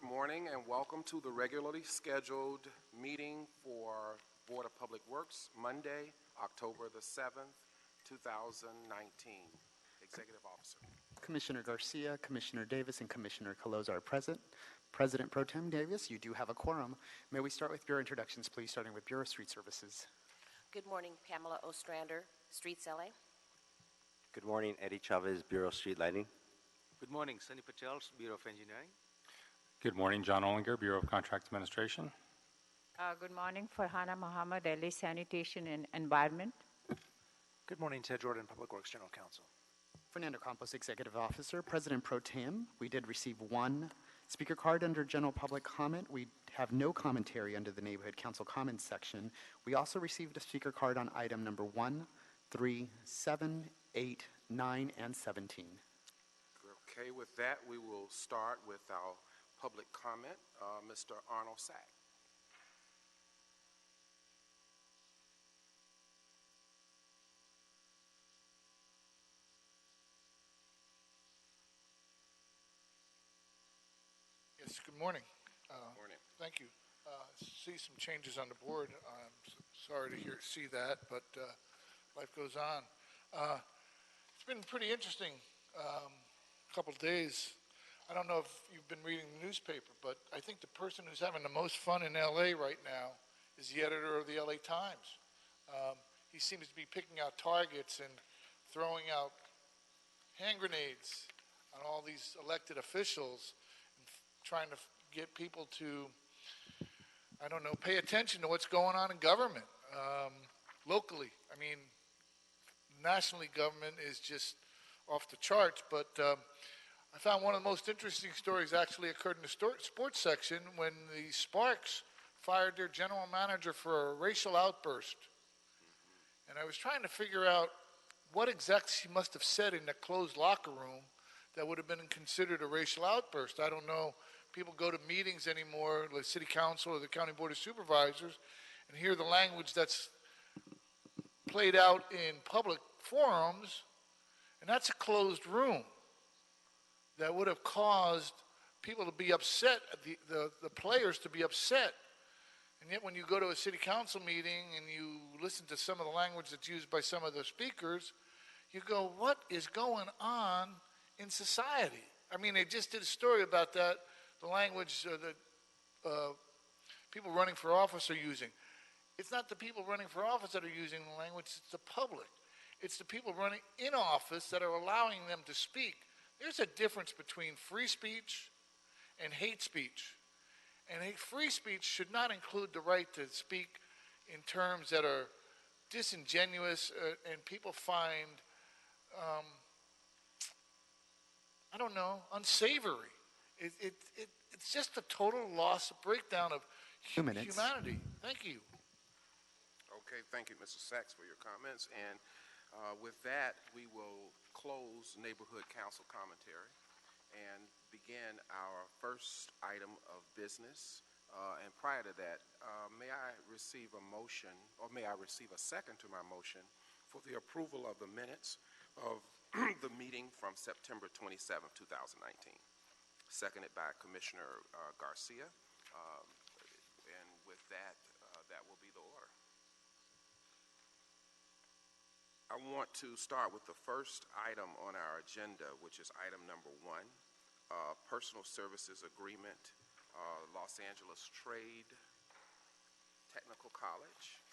Good morning and welcome to the regularly scheduled meeting for Board of Public Works, Monday, October the 7th, 2019. Executive Officer. Commissioner Garcia, Commissioner Davis, and Commissioner Caloza are present. President Pro Tem Davis, you do have a quorum. May we start with Bureau introductions, please, starting with Bureau of Street Services. Good morning, Pamela Ostrander, Streets LA. Good morning, Eddie Chavez, Bureau of Street Lighting. Good morning, Sunny Patel, Bureau of Engineering. Good morning, John Ollinger, Bureau of Contract Administration. Good morning, Farhana Muhammad, LA Sanitation and Environment. Good morning, Ted Jordan, Public Works General Counsel. Fernando Campos, Executive Officer. President Pro Tem, we did receive one speaker card under general public comment. We have no commentary under the Neighborhood Council comments section. We also received a speaker card on item number 1, 3, 7, 8, 9, and 17. Okay, with that, we will start with our public comment. Mr. Arnold Sack. Yes, good morning. Morning. Thank you. See some changes on the board. I'm sorry to see that, but life goes on. It's been pretty interesting couple days. I don't know if you've been reading the newspaper, but I think the person who's having the most fun in LA right now is the editor of the LA Times. He seems to be picking out targets and throwing out hand grenades on all these elected officials and trying to get people to, I don't know, pay attention to what's going on in government. Locally, I mean, nationally government is just off the charts, but I found one of the most interesting stories actually occurred in the sports section when the Sparks fired their general manager for a racial outburst. And I was trying to figure out what exactly he must have said in the closed locker room that would have been considered a racial outburst. I don't know. People go to meetings anymore, the city council or the county board of supervisors, and hear the language that's played out in public forums, and that's a closed room. That would have caused people to be upset, the players to be upset. And yet when you go to a city council meeting and you listen to some of the language that's used by some of the speakers, you go, what is going on in society? I mean, they just did a story about that, the language that people running for office are using. It's not the people running for office that are using the language, it's the public. It's the people running in office that are allowing them to speak. There's a difference between free speech and hate speech. And free speech should not include the right to speak in terms that are disingenuous and people find, I don't know, unsavory. It's just a total loss, a breakdown of humanity. Thank you. Okay, thank you, Mr. Sachs, for your comments. And with that, we will close Neighborhood Council commentary and begin our first item of business. And prior to that, may I receive a motion, or may I receive a second to my motion for the approval of the minutes of the meeting from September 27, 2019. Seconded by Commissioner Garcia. And with that, that will be the order. I want to start with the first item on our agenda, which is item number 1, Personal Services Agreement, Los Angeles Trade Technical College.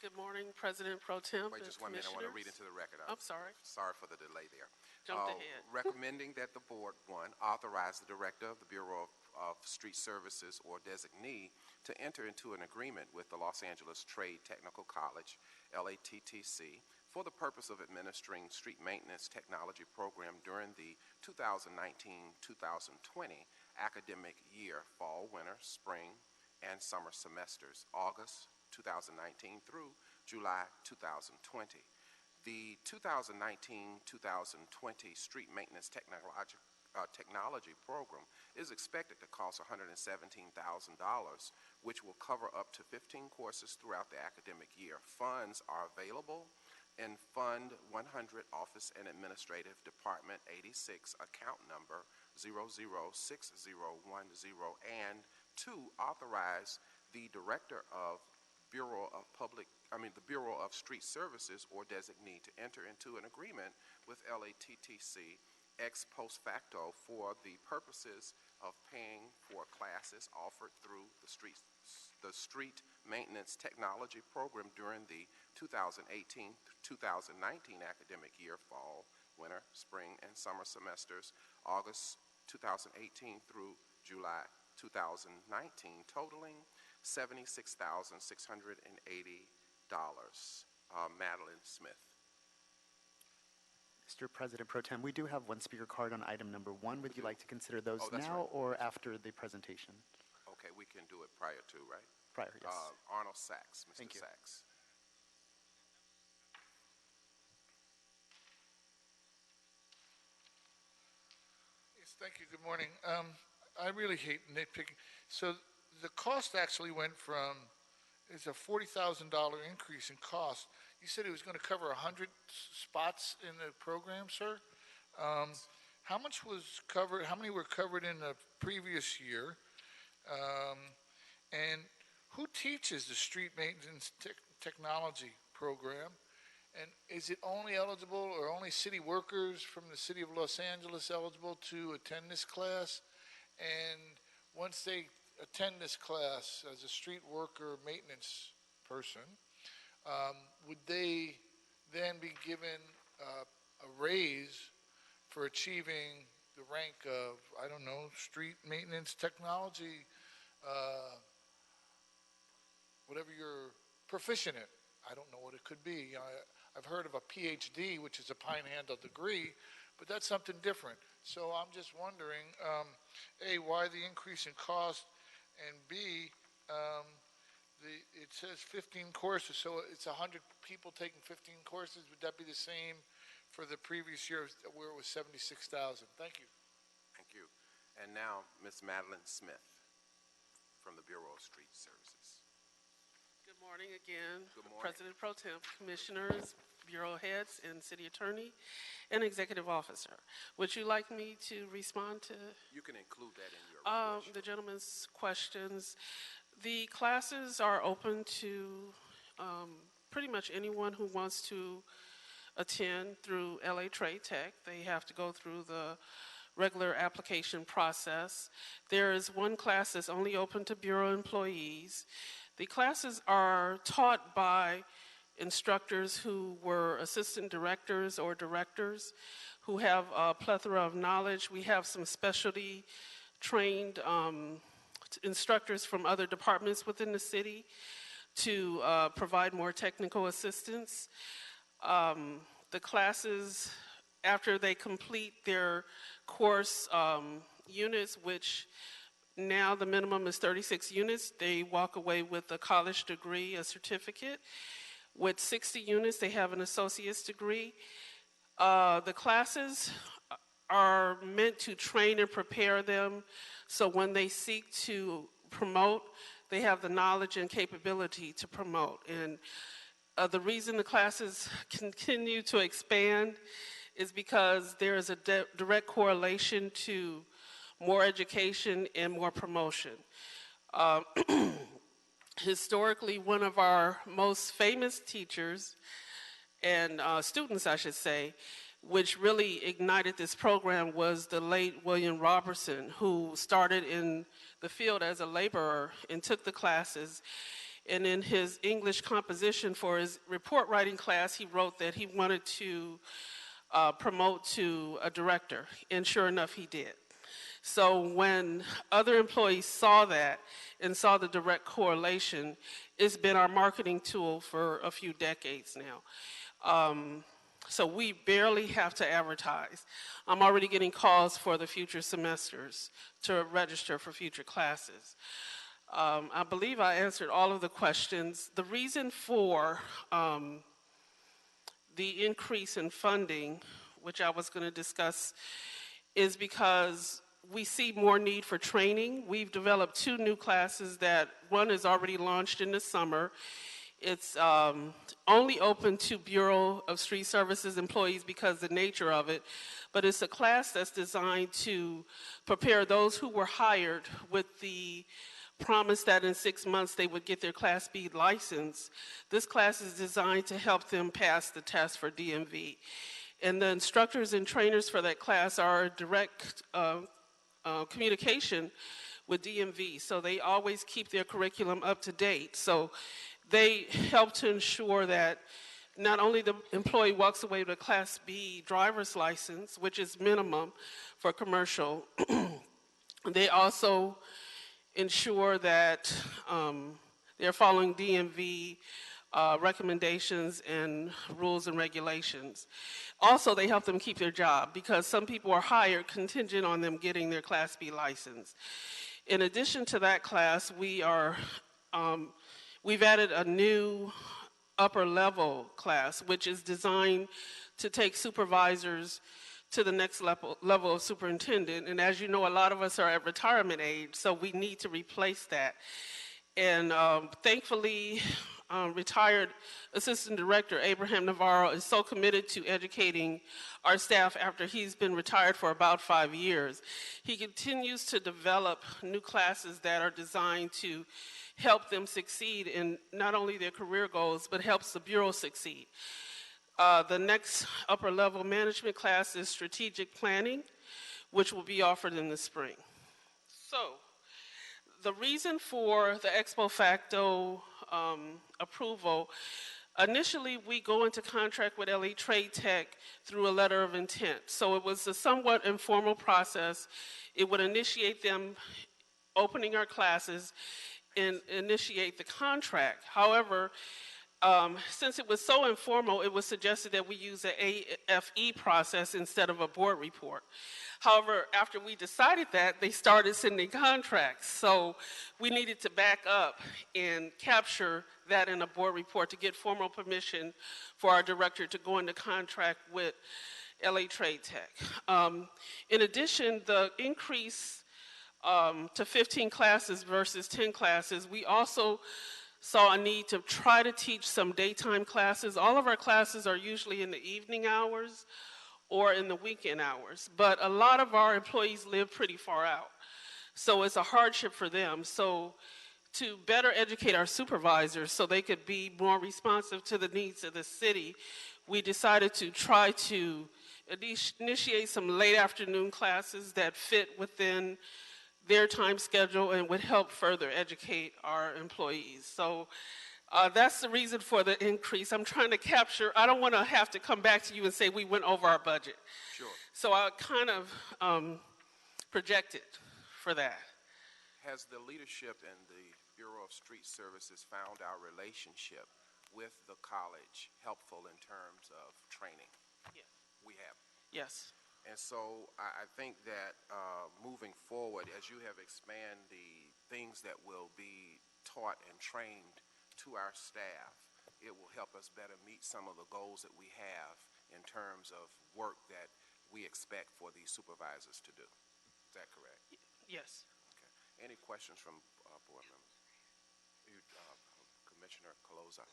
Good morning, President Pro Tem. Wait just 1 minute, I want to read into the record. I'm sorry. Sorry for the delay there. Jumped ahead. Recommending that the board, 1, authorize the Director of the Bureau of Street Services or designee to enter into an agreement with the Los Angeles Trade Technical College, LATTC, for the purpose of administering street maintenance technology program during the 2019-2020 academic year, fall, winter, spring, and summer semesters, August 2019 through July 2020. The 2019-2020 street maintenance technology program is expected to cost $117,000, which will cover up to 15 courses throughout the academic year. Funds are available in Fund 100 Office and Administrative Department 86 account number and 2, authorize the Director of the Bureau of Street Services or designee to enter into an agreement with LATTC ex post facto for the purposes of paying for classes offered through the Street Maintenance Technology Program during the 2018-2019 academic year, fall, winter, spring, and summer semesters, August 2018 through July 2019, totaling $76,680. Madeline Smith. Mr. President Pro Tem, we do have one speaker card on item number 1. Would you like to consider those Oh, that's now right. or after the presentation? Okay, we can do it prior to, right? Prior, yes. Arnold Sachs, Mr. Thank you. Sachs. Yes, thank you. Good morning. I really hate nitpicking. So the cost actually went from, it's a $40,000 increase in cost. You said it was going to cover 100 spots in the program, sir? How much was covered, how many were covered in the previous year? And who teaches the street maintenance technology program? And is it only eligible or only city workers from the city of Los Angeles eligible to attend this class? And once they attend this class as a street worker maintenance person, would they then be given a raise for achieving the rank of, I don't know, street maintenance technology, whatever you're proficient in? I don't know what it could be. I've heard of a PhD, which is a pine handle degree, but that's something different. So I'm just wondering, A, why the increase in cost, and B, it says 15 courses, so it's 100 people taking 15 courses. Would that be the same for the previous year where it was 76,000? Thank you. Thank you. And now, Ms. Madeline Smith from the Bureau of Street Services. Good morning again. Good morning. President Pro Tem, Commissioners, Bureau Heads, and City Attorney, and Executive Officer. Would you like me to respond to You can include that in your report. the gentleman's questions? The classes are open to pretty much anyone who wants to attend through LA Trade Tech. They have to go through the regular application process. There is one class that's only open to Bureau employees. The classes are taught by instructors who were assistant directors or directors who have a plethora of knowledge. We have some specialty trained instructors from other departments within the city to provide more technical assistance. The classes, after they complete their course units, which now the minimum is 36 units, they walk away with a college degree, a certificate. With 60 units, they have an associate's degree. The classes are meant to train and prepare them so when they seek to promote, they have the knowledge and capability to promote. And the reason the classes continue to expand is because there is a direct correlation to more education and more promotion. Historically, one of our most famous teachers and students, I should say, which really ignited this program was the late William Robertson, who started in the field as a laborer and took the classes. And in his English composition for his report writing class, he wrote that he wanted to promote to a director, and sure enough, he did. So when other employees saw that and saw the direct correlation, it's been our marketing tool for a few decades now. So we barely have to advertise. I'm already getting calls for the future semesters to register for future classes. I believe I answered all of the questions. The reason for the increase in funding, which I was going to discuss, is because we see more need for training. We've developed 2 new classes that one is already launched in the summer. It's only open to Bureau of Street Services employees because of the nature of it, but it's a class that's designed to prepare those who were hired with the promise that in 6 months they would get their Class B license. This class is designed to help them pass the test for DMV. And the instructors and trainers for that class are direct communication with DMV, so they always keep their curriculum up to date. So they help to ensure that not only the employee walks away with a Class B driver's license, which is minimum for commercial, they also ensure that they're following DMV recommendations and rules and regulations. Also, they help them keep their job because some people are hired contingent on them getting their Class B license. In addition to that class, we've added a new upper level class, which is designed to take supervisors to the next level of superintendent. And as you know, a lot of us are at retirement age, so we need to replace that. And thankfully, retired Assistant Director Abraham Navarro is so committed to educating our staff after he's been retired for about 5 years. He continues to develop new classes that are designed to help them succeed in not only their career goals, but helps the Bureau succeed. The next upper level management class is strategic planning, which will be offered in the spring. So, the reason for the ex post facto approval, initially we go into contract with LA Trade Tech through a letter of intent. So it was a somewhat informal process. It would initiate them opening our classes and initiate the contract. However, since it was so informal, it was suggested that we use an AFE process instead of a board report. However, after we decided that, they started sending contracts. So we needed to back up and capture that in a board report to get formal permission for our director to go into contract with LA Trade Tech. In addition, the increase to 15 classes versus 10 classes, we also saw a need to try to teach some daytime classes. All of our classes are usually in the evening hours or in the weekend hours, but a lot of our employees live pretty far out, so it's a hardship for them. So to better educate our supervisors so they could be more responsive to the needs of the city, we decided to try to initiate some late afternoon classes that fit within their time schedule and would help further educate our employees. So that's the reason for the increase. I'm trying to capture, I don't want to have to come back to you and say we went over our budget. Sure. So I kind of projected for that. Has the leadership and the Bureau of Street Services found our relationship with the college helpful in terms of training? Yes. We have. Yes. And so I think that moving forward, as you have expanded the things that will be taught and trained to our staff, it will help us better meet some of the goals that we have in terms of work that we expect for these supervisors to do. Is that correct? Yes. Okay. Any questions from board members? Commissioner Caloza.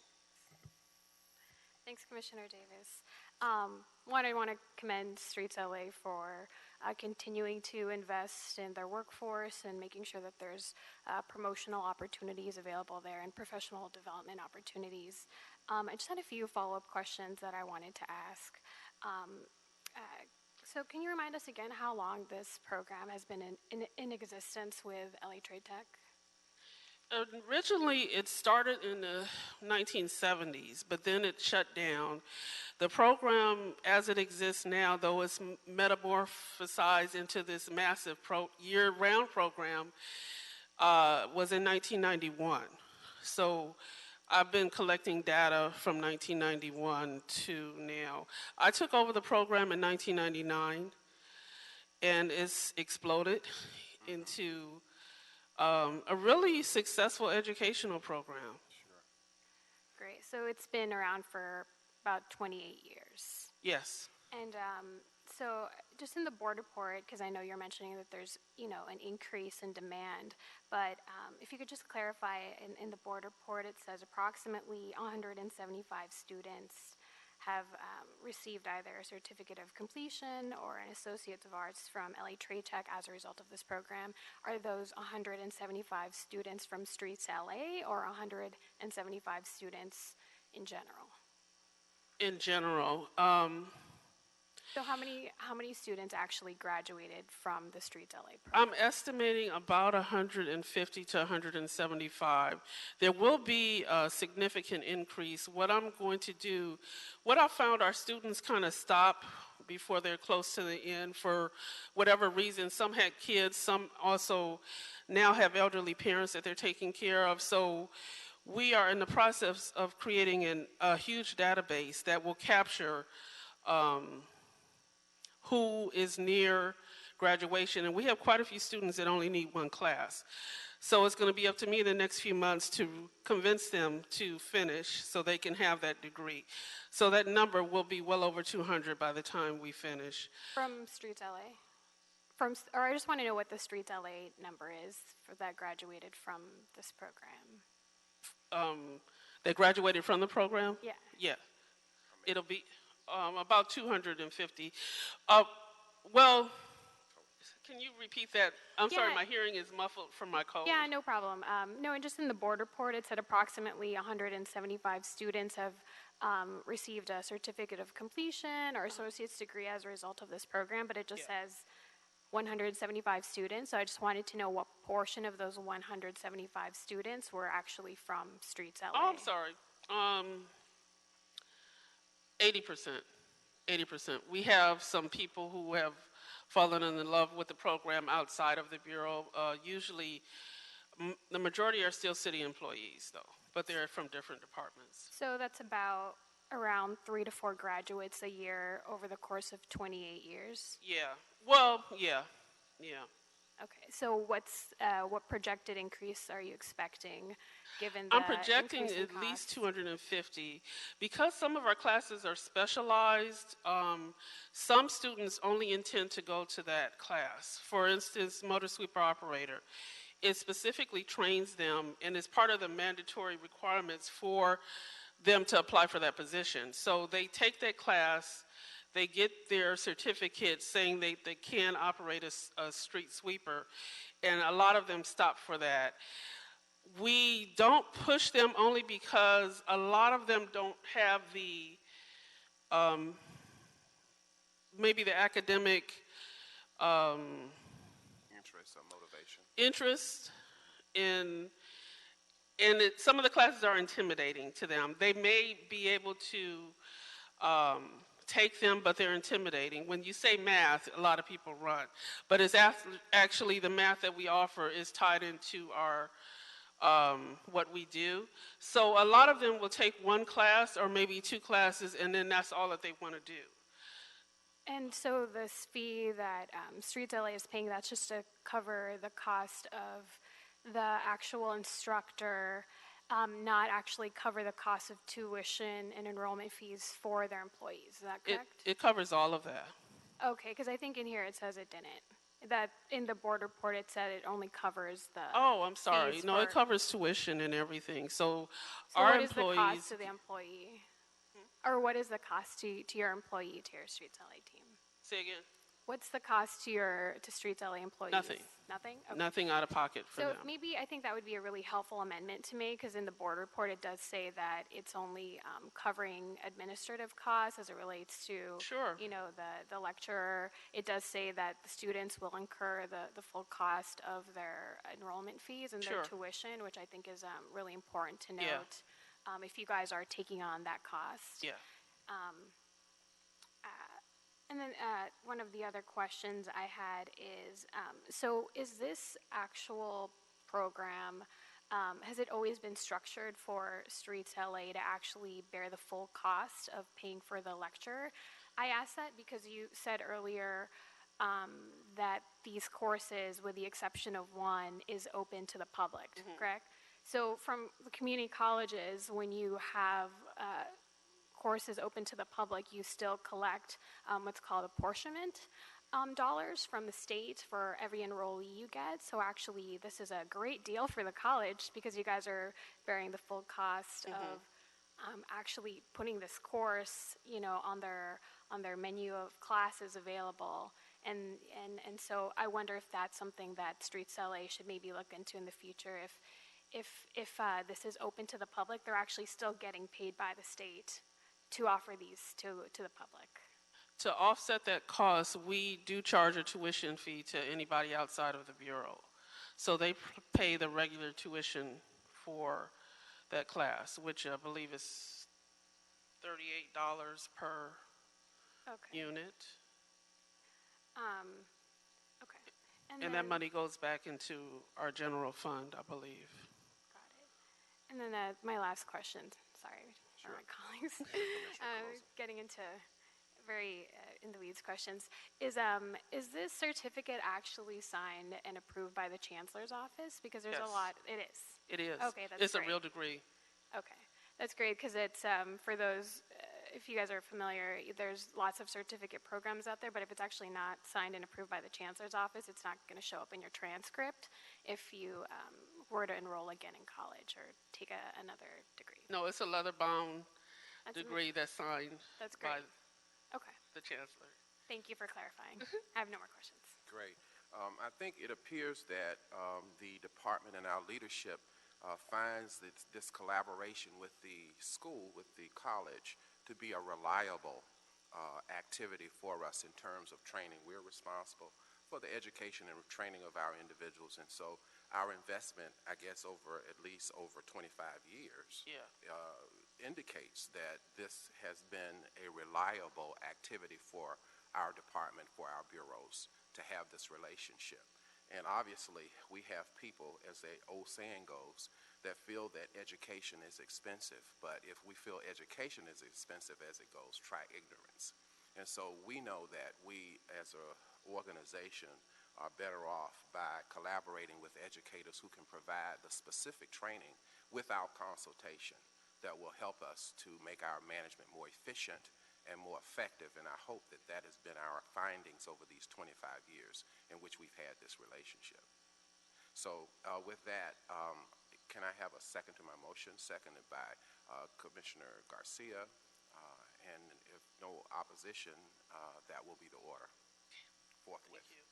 Thanks, Commissioner Davis. One, I want to commend Streets LA for continuing to invest in their workforce and making sure that there's promotional opportunities available there and professional development opportunities. I just had a few follow-up questions that I wanted to ask. So can you remind us again how long this program has been in existence with LA Trade Tech? Originally, it started in the 1970s, but then it shut down. The program, as it exists now, though it's metamorphosized into this massive year-round program, was in 1991. So I've been collecting data from 1991 to now. I took over the program in 1999, and it's exploded into a really successful educational program. Sure. Great. So it's been around for about 28 years. Yes. And So just in the board report, because I know you're mentioning that there's, an increase in demand, but if you could just clarify, in the board report, it says approximately 175 students have received either a certificate of completion or an Associates of Arts from LA Trade Tech as a result of this program. Are those 175 students from Streets LA or 175 students in general? In general, So how many students actually graduated from the Streets LA I'm program? estimating about 150 to 175. There will be a significant increase. What I'm going to do, what I found our students kind of stop before they're close to the end for whatever reason. Some had kids, some also now have elderly parents that they're taking care of. So we are in the process of creating a huge database that will capture who is near graduation, and we have quite a few students that only need one class. So it's going to be up to me the next few months to convince them to finish so they can have that degree. So that number will be well over 200 by the time we finish. From Streets LA? Or I just want to know what the Streets LA number is for that graduated from this program. That graduated from the program? Yeah. Yeah. It'll be about 250. Well, can you repeat that? I'm sorry, Yeah. my hearing is muffled from my cold. Yeah, no problem. No, and just in the board report, it said approximately 175 students have received a certificate of completion or associate's degree as a result of this program, but it just says 175 students. So I just wanted to know what portion of those 175 students were actually from Streets LA. Oh, I'm sorry. 80%. 80%. We have some people who have fallen in love with the program outside of the Bureau. Usually, the majority are still city employees, though, but they're from different departments. So that's about around 3 to 4 graduates a year over the course of 28 years. Yeah. Well, yeah. Okay. So what projected increase are you expecting, given the I'm projecting increase in at least costs? 250. Because some of our classes are specialized, some students only intend to go to that class. For instance, motor sweeper operator. It specifically trains them and is part of the mandatory requirements for them to apply for that position. So they take that class, they get their certificate saying they can operate a street sweeper, and a lot of them stop for that. We don't push them only because a lot of them don't have the, maybe the academic Interest or motivation. interest in, some of the classes are intimidating to them. They may be able to take them, but they're intimidating. When you say math, a lot of people run. But it's actually the math that we offer is tied into our what we do. So a lot of them will take one class or maybe 2 classes, and then that's all that they want to do. And so this fee that Streets LA is paying, that's just to cover the cost of the actual instructor, not actually cover the cost of tuition and enrollment fees for their employees. Is that correct? It covers all of that. Okay, because I think in here it says it didn't. That in the board report it said it only covers the. Oh, I'm sorry. fees No, it for- covers tuition and everything. So So our what is the employees. cost to the employee? Or what is the cost to your employee, to your Streets LA team? Say again. What's the cost to Streets LA employees? Nothing. Nothing? Okay. Nothing out of pocket for So them. maybe I think that would be a really helpful amendment to make, because in the board report it does say that it's only covering administrative costs as it relates to, Sure. The lecturer. It does say that the students will incur the full cost of their enrollment fees and their Sure. tuition, which I think is really important to Yeah. note if you guys are taking on that cost. Yeah. And then one of the other questions I had is, so is this actual program, has it always been structured for Streets LA to actually bear the full cost of paying for the lecture? I asked that because you said earlier that these courses, with the exception of one, is open to the public, correct? So from the community colleges, when you have course is open to the public, you still collect what's called apportionment dollars from the state for every enrollee you get. So actually, this is a great deal for the college because you guys are bearing the full cost of actually putting this course, you know, on their menu of classes available. And so I wonder if that's something that Streets LA should maybe look into in the future. If this is open to the public, they're actually still getting paid by the state to offer these to the public. To offset that cost, we do charge a tuition fee to anybody outside of the Bureau. So they pay the regular tuition for that class, which I believe is $38 per Okay. unit. Okay. And that money goes back into our general fund, I believe. Got it. And then my last question, sorry for my colleagues, getting into very in the weeds questions, is this certificate actually signed and approved by the Chancellor's office? Because there's Yes. a lot, it is. It is. Okay, that's It's great. a real degree. Okay, that's great because it's, for those, if you guys are familiar, there's lots of certificate programs out there, but if it's actually not signed and approved by the Chancellor's office, it's not going to show up in your transcript if you were to enroll again in college or take another degree. No, it's a leather-bound That's degree that's signed That's by great. Okay, the chancellor. thank you for clarifying. I have no more questions. Great. I think it appears that the department and our leadership finds this collaboration with the school, with the college, to be a reliable activity for us in terms of training. We're responsible for the education and training of our individuals, and so our investment, I guess, at least over 25 years, Yeah. indicates that this has been a reliable activity for our department, for our bureaus, to have this relationship. And obviously, we have people, as the old saying goes, that feel that education is expensive. But if we feel education is expensive as it goes, try ignorance. And so we know that we, as an organization, are better off by collaborating with educators who can provide the specific training without consultation that will help us to make our management more efficient and more effective. And I hope that that has been our findings over these 25 years in which we've had this relationship. So with that, can I have a second to my motion? Seconded by Commissioner Garcia. And if no opposition, that will be the order forthwith. Thank you.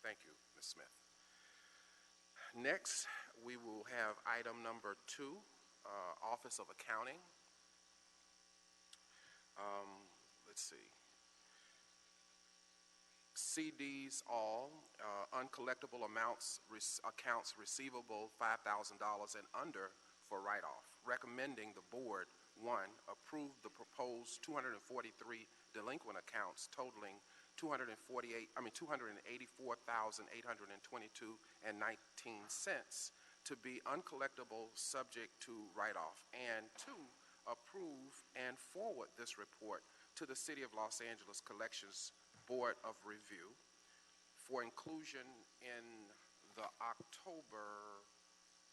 Thank you, Ms. Smith. Next, we will have item number 2, Office of Accounting. Let's see. CDs all, uncollectible amounts, accounts receivable $5,000 and under for write-off. Recommending the board, 1, approve the proposed 243 delinquent accounts totaling $284,822.19 to be uncollectible subject to write-off, and 2, approve and forward this report to the City of Los Angeles Collections Board of Review for inclusion in the October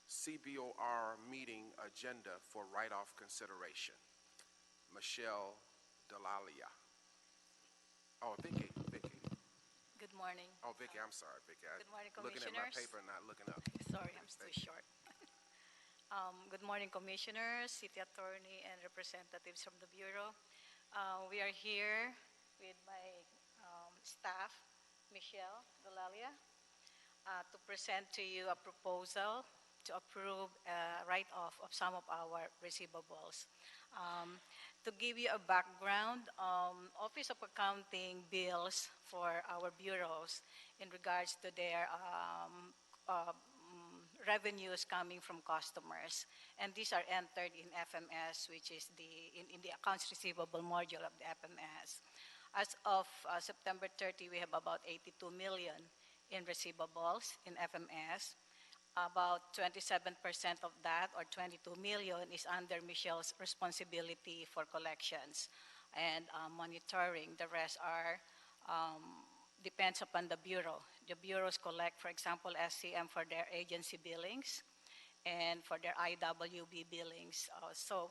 CBOR meeting agenda for write-off consideration. Michelle Delalia. Oh, Vicky. Good morning. Oh, Vicky, I'm sorry, Vicky. Good morning, Looking at my Commissioners. paper and not looking up. Sorry, I'm too short. Good morning, Commissioners, City Attorney, and representatives from the Bureau. We are here with my staff, Michelle Delalia, to present to you a proposal to approve a write-off of some of our receivables. To give you a background, Office of Accounting bills for our bureaus in regards to their revenues coming from customers. And these are entered in FMS, which is in the accounts receivable module of the FMS. As of September 30, we have about 82 million in receivables in FMS. About 27% of that, or 22 million, is under Michelle's responsibility for collections and monitoring. The rest are depends upon the Bureau. The bureaus collect, for example, SCM for their agency billings and for their IWB billings. So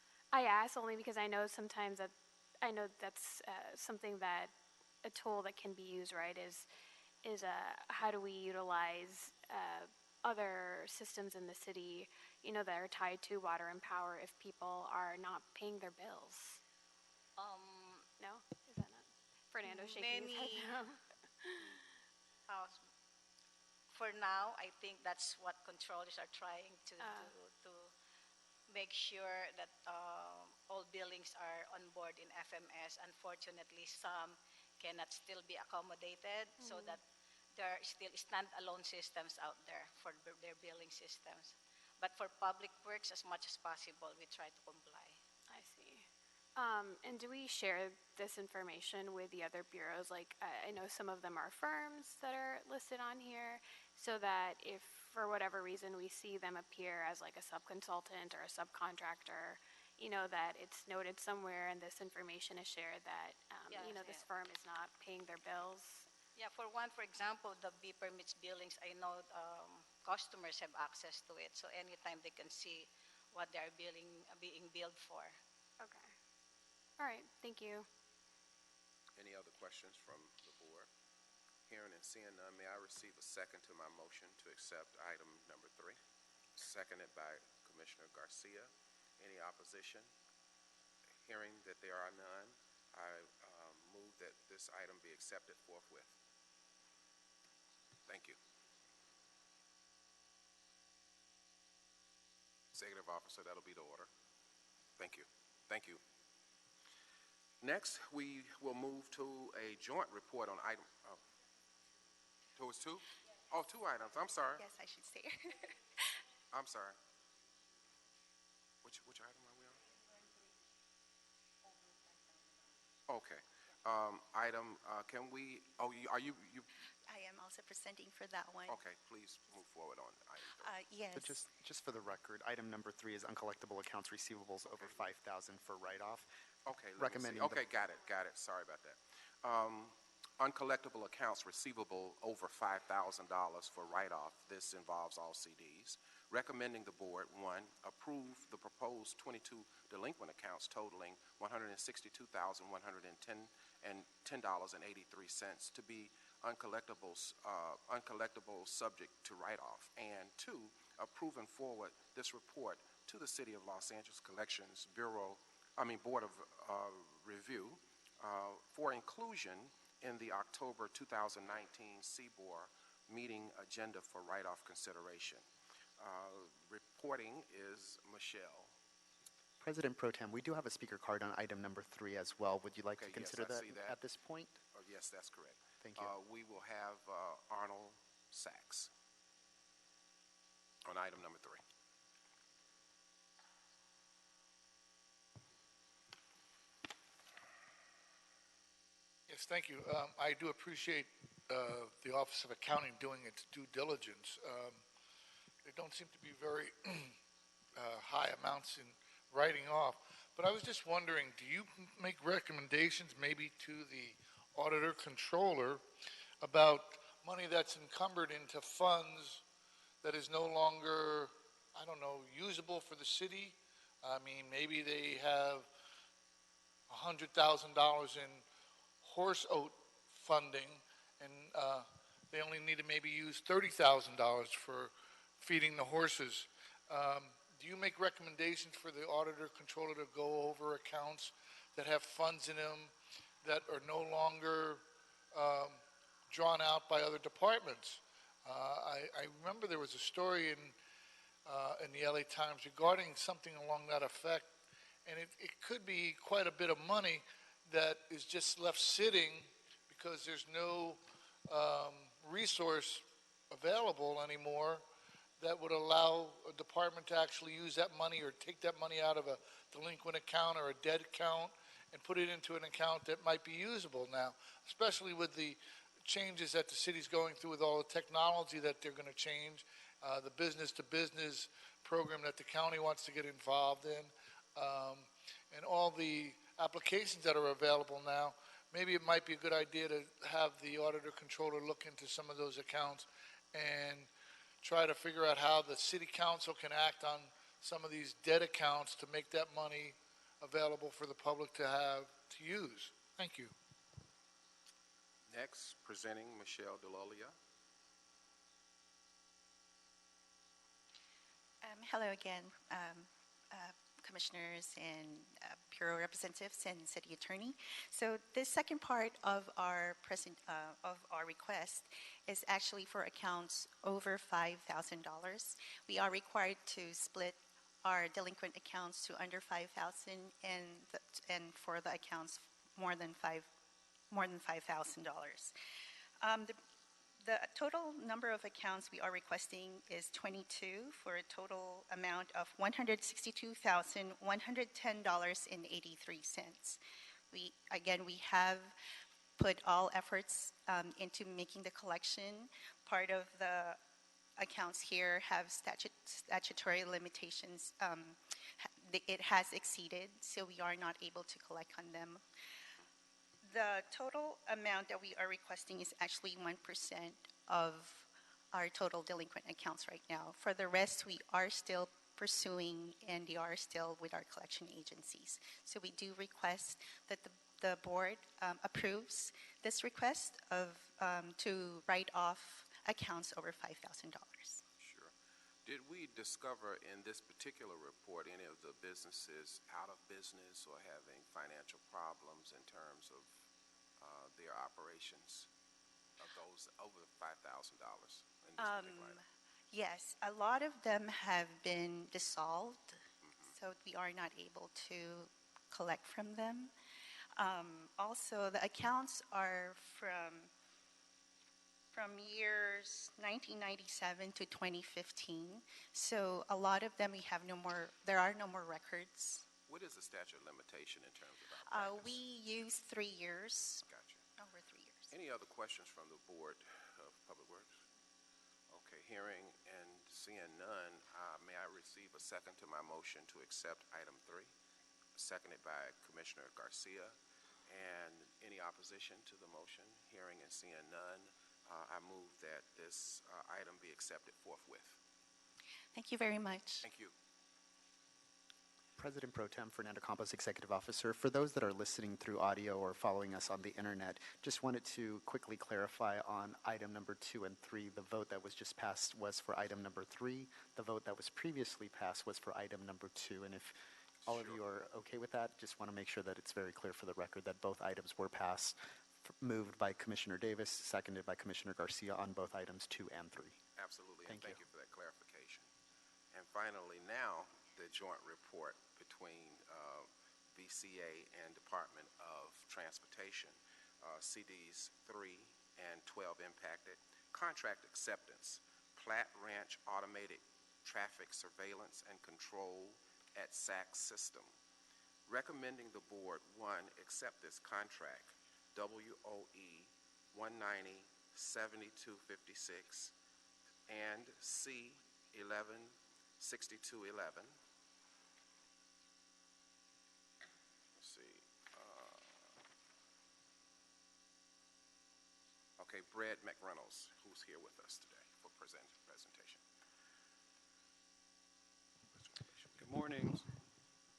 I ask only because I know sometimes I know that's something that a tool that can be used, right, is how do we utilize other systems in the city, that are tied to water and power if people are not paying their bills? No? Is that not? Fernando shaking his head Many, no. uh, for now, I think that's what controllers are trying to make sure that all buildings are on board in FMS. Unfortunately, some cannot still be accommodated, so that there are still standalone systems out there for their billing systems. But for public works, as much as possible, we try to comply. I see. And do we share this information with the other bureaus? Like, I know some of them are firms that are listed on here, so that if for whatever reason we see them appear as like a subconsultant or a subcontractor, that it's noted somewhere and this information is shared that, Yes, this yeah. firm is not paying their bills. Yeah, for one, for example, the B permits billings, I know customers have access to it, so anytime they can see what they are being billed for. Okay. All right. Thank you. Any other questions from the board? Hearing and seeing none, may I receive a second to my motion to accept item number 3? Seconded by Commissioner Garcia. Any opposition? Hearing that there are none, I move that this item be accepted forthwith. Thank you. Executive Officer, that'll be the order. Thank you. Thank you. Next, we will move to a joint report on item, towards 2? Oh, 2 items, I'm sorry. Yes, I should say. I'm sorry. Which item are we on? Okay. Can we, are you, I am also presenting for that one. okay, please move forward on item 3. Yes. But just for the record, item number 3 is uncollectible accounts receivables over 5,000 for write-off. Okay, let me see. Recommending Okay, got it. Sorry about that. Uncollectible accounts receivable over $5,000 for write-off. This involves all CDs. Recommending the board, 1, approve the proposed 22 delinquent accounts totaling $162,110 and $10.83 to be uncollectible subject to write-off. And 2, approve and forward this report to the City of Los Angeles Collections Board of Review for inclusion in the October 2019 CBOR meeting agenda for write-off consideration. Reporting is Michelle. President Pro Tem, we do have a speaker card on item number 3 as well. Would you like to Okay, consider yes, I that see that. at this point? Oh, yes, that's correct. Thank you. We will have Arnold Sachs on item number 3. Yes, thank you. I do appreciate the Office of Accounting doing its due diligence. There don't seem to be very high amounts in writing off, but I was just wondering, do you make recommendations maybe to the auditor controller about money that's encumbered into funds that is no longer, I don't know, usable for the city? I mean, maybe they have $100,000 in horse oat funding, and they only need to maybe use $30,000 for feeding the horses. Do you make recommendations for the auditor controller to go over accounts that have funds in them that are no longer drawn out by other departments? I remember there was a story in the LA Times regarding something along that effect, and it could be quite a bit of money that is just left sitting because there's no resource available anymore that would allow a department to actually use that money or take that money out of a delinquent account or a dead account and put it into an account that might be usable now, especially with the changes that the city's going through with all the technology that they're going to change, the business-to-business program that the county wants to get involved in, and all the applications that are available now. Maybe it might be a good idea to have the auditor controller look into some of those accounts and try to figure out how the city council can act on some of these dead accounts to make that money available for the public to have to use. Thank you. Next, presenting Michelle DeLolia. Hello again, commissioners and bureau representatives and city attorney. So the second part of our request is actually for accounts over $5,000. We are required to split our delinquent accounts to under $5,000 and for the accounts more than $5,000. The total number of accounts we are requesting is 22 for a total amount of $162,110.83. We have put all efforts into making the collection. Part of the accounts here have statutory limitations. It has exceeded, so we are not able to collect on them. The total amount that we are requesting is actually 1% of our total delinquent accounts right now. For the rest, we are still pursuing and they are still with our collection agencies. So we do request that the board approves this request of to write off accounts over $5,000. Sure. Did we discover in this particular report any of the businesses out of business or having financial problems in terms of their operations of those over $5,000 in this particular item? Yes, a lot of them have been dissolved, so we are not able to collect from them. Also, the accounts are from years 1997 to 2015, so a lot of them there are no more records. What is the statute of limitation in terms of our practice? We use 3 years. Gotcha. Over 3 years. Any other questions from the Board of Public Works? Okay, hearing and seeing none, may I receive a second to my motion to accept item 3? Seconded by Commissioner Garcia. And any opposition to the motion? Hearing and seeing none, I move that this item be accepted forthwith. Thank you very much. Thank you. President Pro Tem Fernando Campos, Executive Officer. For those that are listening through audio or following us on the internet, just wanted to quickly clarify on item number 2 and 3. The vote that was just passed was for item number 3. The vote that was previously passed was for item number 2. And if all of you are okay with that, just want to make sure that it's very clear for the record that both items were passed, moved by Commissioner Davis, seconded by Commissioner Garcia on both items 2 and 3. Absolutely, and thank you for that clarification. And finally, now, the joint report between VCA and Department of Transportation, CDs 3 and 12 impacted. Contract acceptance, Platte Ranch Automated Traffic Surveillance and Control at SAC System. Recommending the board, 1, accept this contract, WOE 190-7256 and C 116211. Okay, Brad McReynolds, who's here with us today for presentation. Good morning,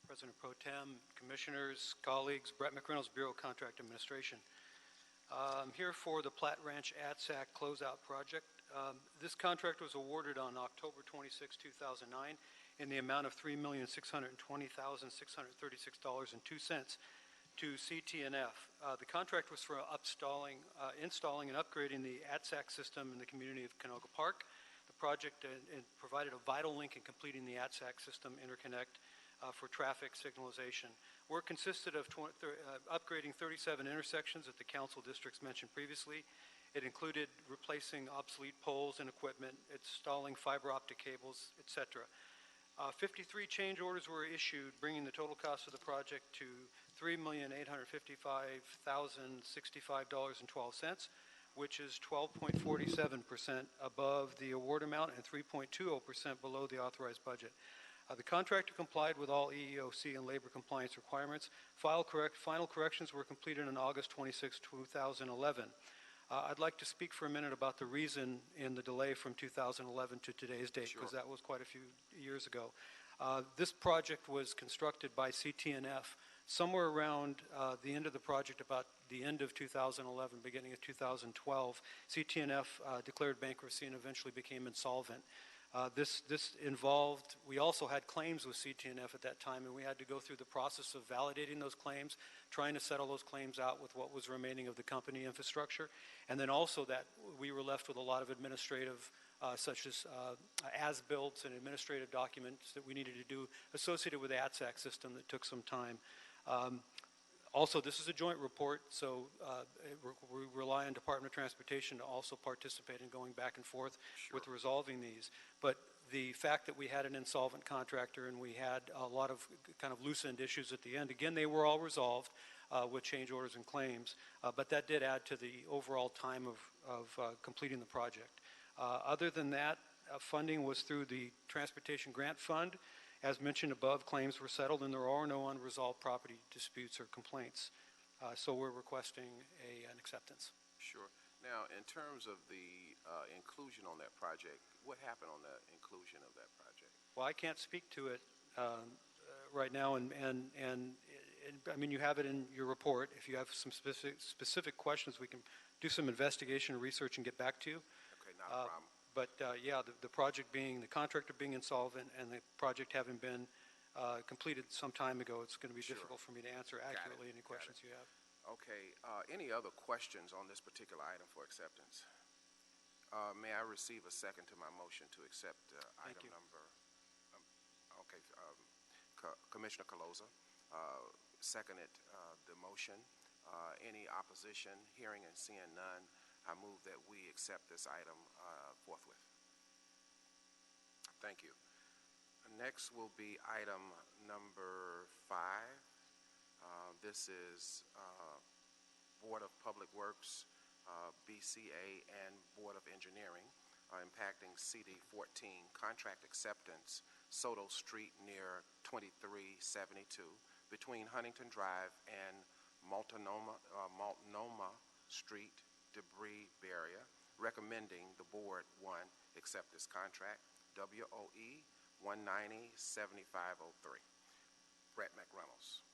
President Pro Tem, Commissioners, colleagues. Brett McReynolds, Bureau of Contract Administration. I'm here for the Platte Ranch ADSAC closeout project. This contract was awarded on October 26, 2009 in the amount of $3,620,636.02 to CTNF. The contract was for installing and upgrading the ADSAC system in the community of Canoga Park. The project provided a vital link in completing the ADSAC system interconnect for traffic signalization. Work consisted of upgrading 37 intersections that the council districts mentioned previously. It included replacing obsolete poles and equipment, installing fiber optic cables, etc. 53 change orders were issued, bringing the total cost of the project to $3,855,065.12, which is 12.47% above the award amount and 3.20% below the authorized budget. The contractor complied with all EEOC and labor compliance requirements. Final corrections were completed on August 26, 2011. I'd like to speak for a minute about the reason in the delay from 2011 to today's date, because that was quite a few years ago. This project was constructed by CTNF somewhere around the end of the project, about the end of 2011, beginning of 2012. CTNF declared bankruptcy and eventually became insolvent. This involved, we also had claims with CTNF at that time, and we had to go through the process of validating those claims, trying to settle those claims out with what was remaining of the company infrastructure, and then also that we were left with a lot of administrative, such as builds and administrative documents that we needed to do associated with the ATSAC system that took some time. Also, this is a joint report, so we rely on Department of Transportation to also participate in going back and forth with resolving these. But the fact that we had an insolvent contractor and we had a lot of kind of loose-end issues at the end, again, they were all resolved with change orders and claims, but that did add to the overall time of completing the project. Other than that, funding was through the Transportation Grant Fund. As mentioned above, claims were settled and there are no unresolved property disputes or complaints. So we're requesting an acceptance. Sure. Now, in terms of the inclusion on that project, what happened on the inclusion of that project? Well, I can't speak to it right now, and I mean, you have it in your report. If you have some specific questions, we can do some investigation or research and get back to you. Okay, not a problem. But yeah, the project being, the contractor being insolvent and the project having been completed some time ago, it's going to be difficult for me to answer accurately any questions you have. Okay, any other questions on this particular item for acceptance? May I receive a second to my motion to accept item number? Okay, Commissioner Caloza seconded the motion. Any opposition? Hearing and seeing none, I move that we accept this item forthwith. Thank you. Next will be item number 5. This is Board of Public Works, BCA, and Board of Engineering impacting CD 14 contract acceptance, Soto Street near 2372 between Huntington Drive and Multnomah Street debris barrier, recommending the board, 1, accept this contract, WOE 190-7503. Brett McReynolds.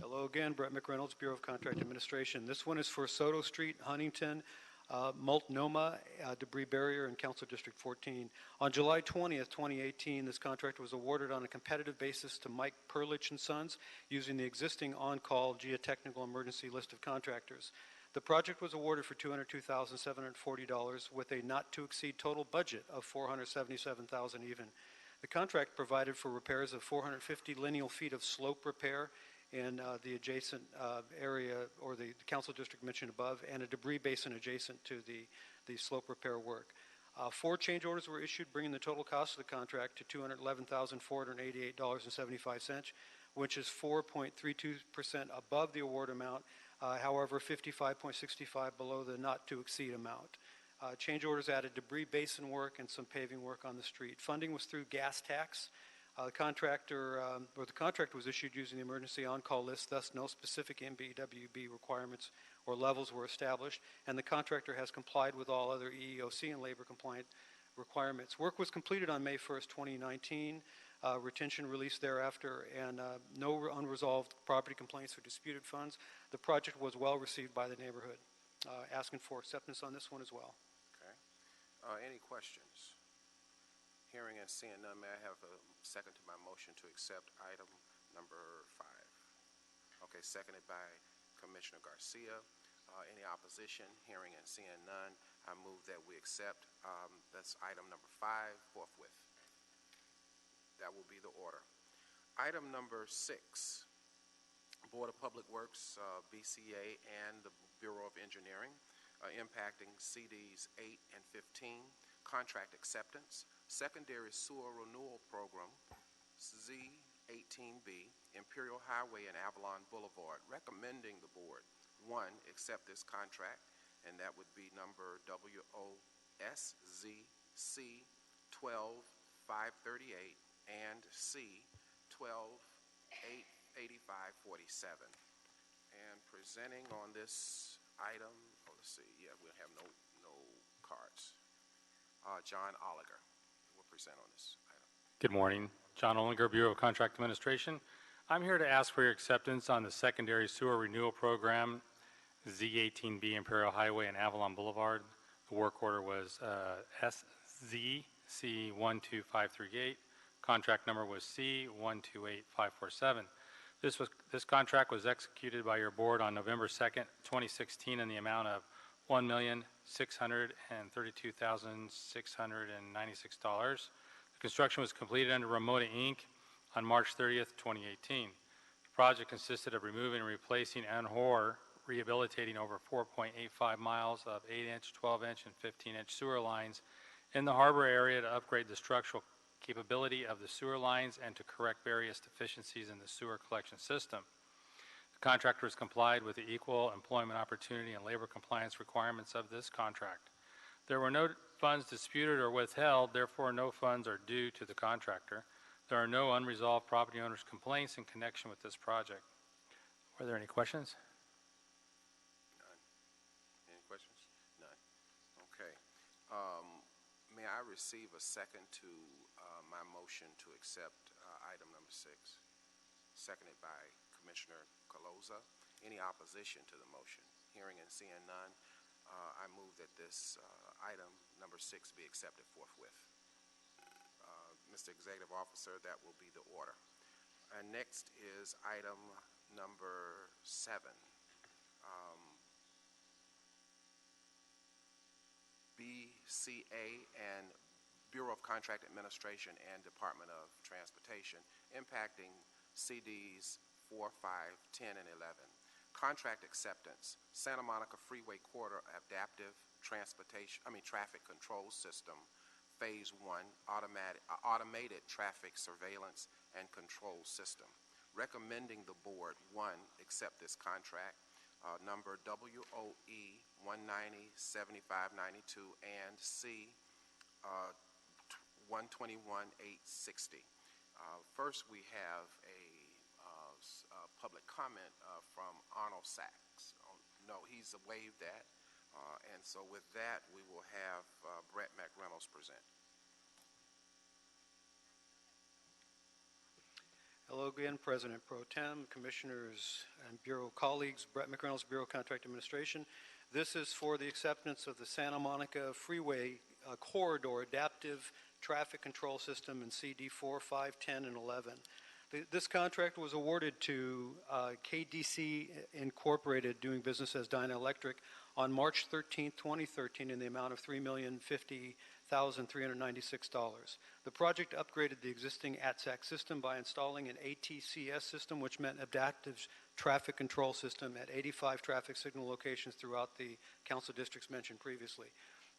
Hello again, Brett McReynolds, Bureau of Contract Administration. This one is for Soto Street, Huntington, Multnomah debris barrier in Council District 14. On July 20th, 2018, this contract was awarded on a competitive basis to Mike Perlich and Sons using the existing on-call geotechnical emergency list of contractors. The project was awarded for $202,740 with a not-to-exceed total budget of $477,000 even. The contract provided for repairs of 450 lineal feet of slope repair in the adjacent area, or the council district mentioned above, and a debris basin adjacent to the slope repair work. 4 change orders were issued, bringing the total cost of the contract to $211,488.75, which is 4.32% above the award amount, however 55.65 below the not-to-exceed amount. Change orders added debris basin work and some paving work on the street. Funding was through gas tax. The contract was issued using the emergency on-call list, thus no specific MBWB requirements or levels were established, and the contractor has complied with all other EEOC and labor compliant requirements. Work was completed on May 1st, 2019. Retention released thereafter, and no unresolved property complaints or disputed funds. The project was well received by the neighborhood. Asking for acceptance on this one as well. Okay. Any questions? Hearing and seeing none, may I have a second to my motion to accept item number 5? Okay, seconded by Commissioner Garcia. Any opposition? Hearing and seeing none, I move that we accept that's item number 5 forthwith. That will be the order. Item number 6, Board of Public Works, BCA, and the Bureau of Engineering, impacting CDs 8 and 15, contract acceptance, secondary sewer renewal program, Z18B, Imperial Highway and Avalon Boulevard, recommending the board, 1, accept this contract, and that would be number WOSZC 12538 and C 128547. And presenting on this item, let's see, yeah, we'll have no cards. John Oliger will present on this item. Good morning. John Olinger, Bureau of Contract Administration. I'm here to ask for your acceptance on the Secondary Sewer Renewal Program, Z18B Imperial Highway and Avalon Boulevard. The work order was SZC125538. Contract number was C128547. This contract was executed by your board on November 2nd, 2016 in the amount of $1,632,696. The construction was completed under Remote Inc. on March 30th, 2018. The project consisted of removing and replacing and/or rehabilitating over 4.85 miles of 8-inch, 12-inch, and 15-inch sewer lines in the harbor area to upgrade the structural capability of the sewer lines and to correct various deficiencies in the sewer collection system. The contractors complied with the equal employment opportunity and labor compliance requirements of this contract. There were no funds disputed or withheld, therefore no funds are due to the contractor. There are no unresolved property owners' complaints in connection with this project. Were there any questions? None. Any questions? None. Okay. May I receive a second to my motion to accept item number 6? Seconded by Commissioner Caloza. Any opposition to the motion? Hearing and seeing none, I move that this item number 6 be accepted forthwith. Mr. Executive Officer, that will be the order. And next is item number 7. BCA and Bureau of Contract Administration and Department of Transportation impacting CDs 4, 5, 10, and 11. Contract acceptance, Santa Monica Freeway Corridor Adaptive Traffic Control System, Phase 1, Automated Traffic Surveillance and Control System. Recommending the board, 1, accept this contract, number WOE 190-7592 and C 121-860. First, we have a public comment from Arnold Sachs. No, he's waived that. And so with that, we will have Brett McReynolds present. Hello again, President Pro Tem, Commissioners, and Bureau colleagues. Brett McReynolds, Bureau of Contract Administration. This is for the acceptance of the Santa Monica Freeway Corridor Adaptive Traffic Control System in CD 4, 5, 10, and 11. This contract was awarded to KDC Incorporated, doing business as Dyna Electric, on March 13, 2013, in the amount of $3,050,396. The project upgraded the existing ATSAC system by installing an ATCS system, which meant adaptive traffic control system at 85 traffic signal locations throughout the council districts mentioned previously.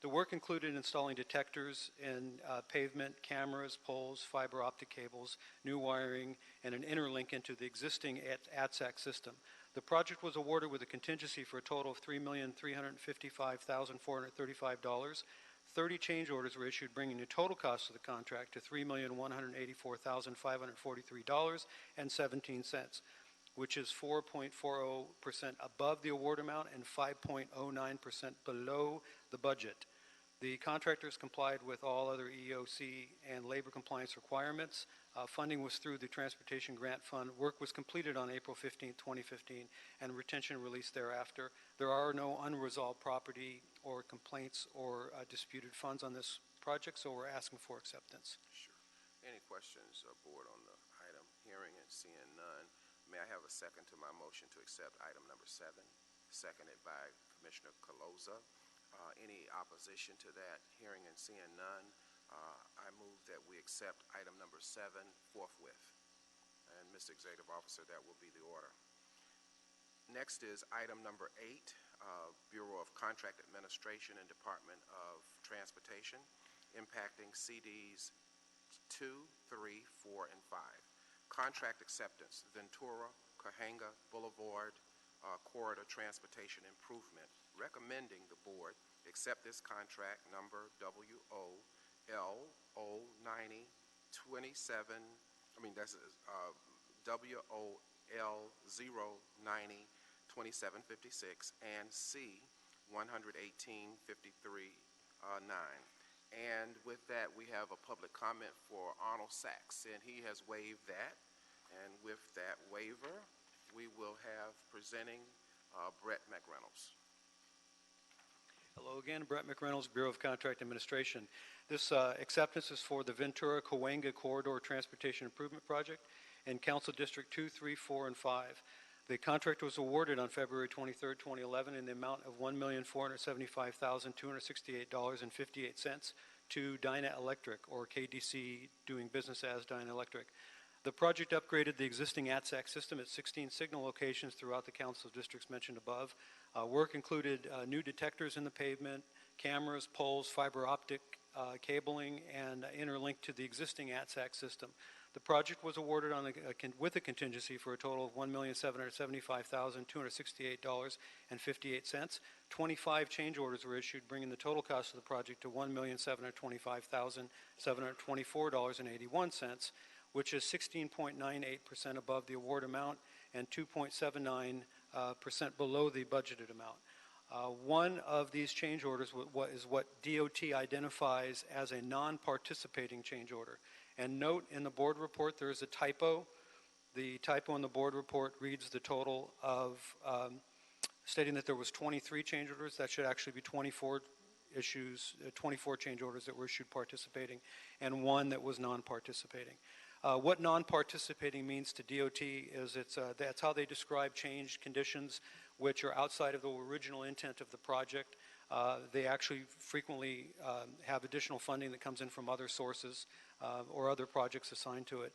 The work included installing detectors in pavement, cameras, poles, fiber optic cables, new wiring, and an interlink into the existing ATSAC system. The project was awarded with a contingency for a total of $3,355,435. 30 change orders were issued, bringing the total cost of the contract to $3,184,543.17, which is 4.40% above the award amount and 5.09% below the budget. The contractors complied with all other EOC and labor compliance requirements. Funding was through the Transportation Grant Fund. Work was completed on April 15, 2015, and retention released thereafter. There are no unresolved property or complaints or disputed funds on this project, so we're asking for acceptance. Sure. Any questions, board, on the item? Hearing and seeing none, may I have a second to my motion to accept item number 7, seconded by Commissioner Caloza. Any opposition to that? Hearing and seeing none, I move that we accept item number 7 forthwith. And Mr. Executive Officer, that will be the order. Next is item number 8, Bureau of Contract Administration and Department of Transportation, impacting CDs 2, 3, 4, and 5. Contract acceptance, Ventura, Cahuenga Boulevard Corridor Transportation Improvement. Recommending the board accept this contract number WOL 09027, WOL 0902756 and C 11853.9. And with that, we have a public comment for Arnold Sachs, and he has waived that. And with that waiver, we will have presenting Brett McReynolds. Hello again, Brett McReynolds, Bureau of Contract Administration. This acceptance is for the Ventura-Cahuenga Corridor Transportation Improvement Project in Council District 2, 3, 4, and 5. The contract was awarded on February 23, 2011 in the amount of $1,475,268.58 to Dyna Electric, or KDC, doing business as Dyna Electric. The project upgraded the existing ATSAC system at 16 signal locations throughout the council districts mentioned above. Work included new detectors in the pavement, cameras, poles, fiber optic cabling, and interlinked to the existing ATSAC system. The project was awarded with a contingency for a total of $1,775,268.58. 25 change orders were issued, bringing the total cost of the project to $1,725,724.81, which is 16.98% above the award amount and 2.79% below the budgeted amount. One of these change orders is what DOT identifies as a non-participating change order. And note in the board report there is a typo. The typo in the board report reads the total of, stating that there was 23 change orders. That should actually be 24 change orders that were issued participating, and one that was non-participating. What non-participating means to DOT is that's how they describe change conditions which are outside of the original intent of the project. They actually frequently have additional funding that comes in from other sources or other projects assigned to it.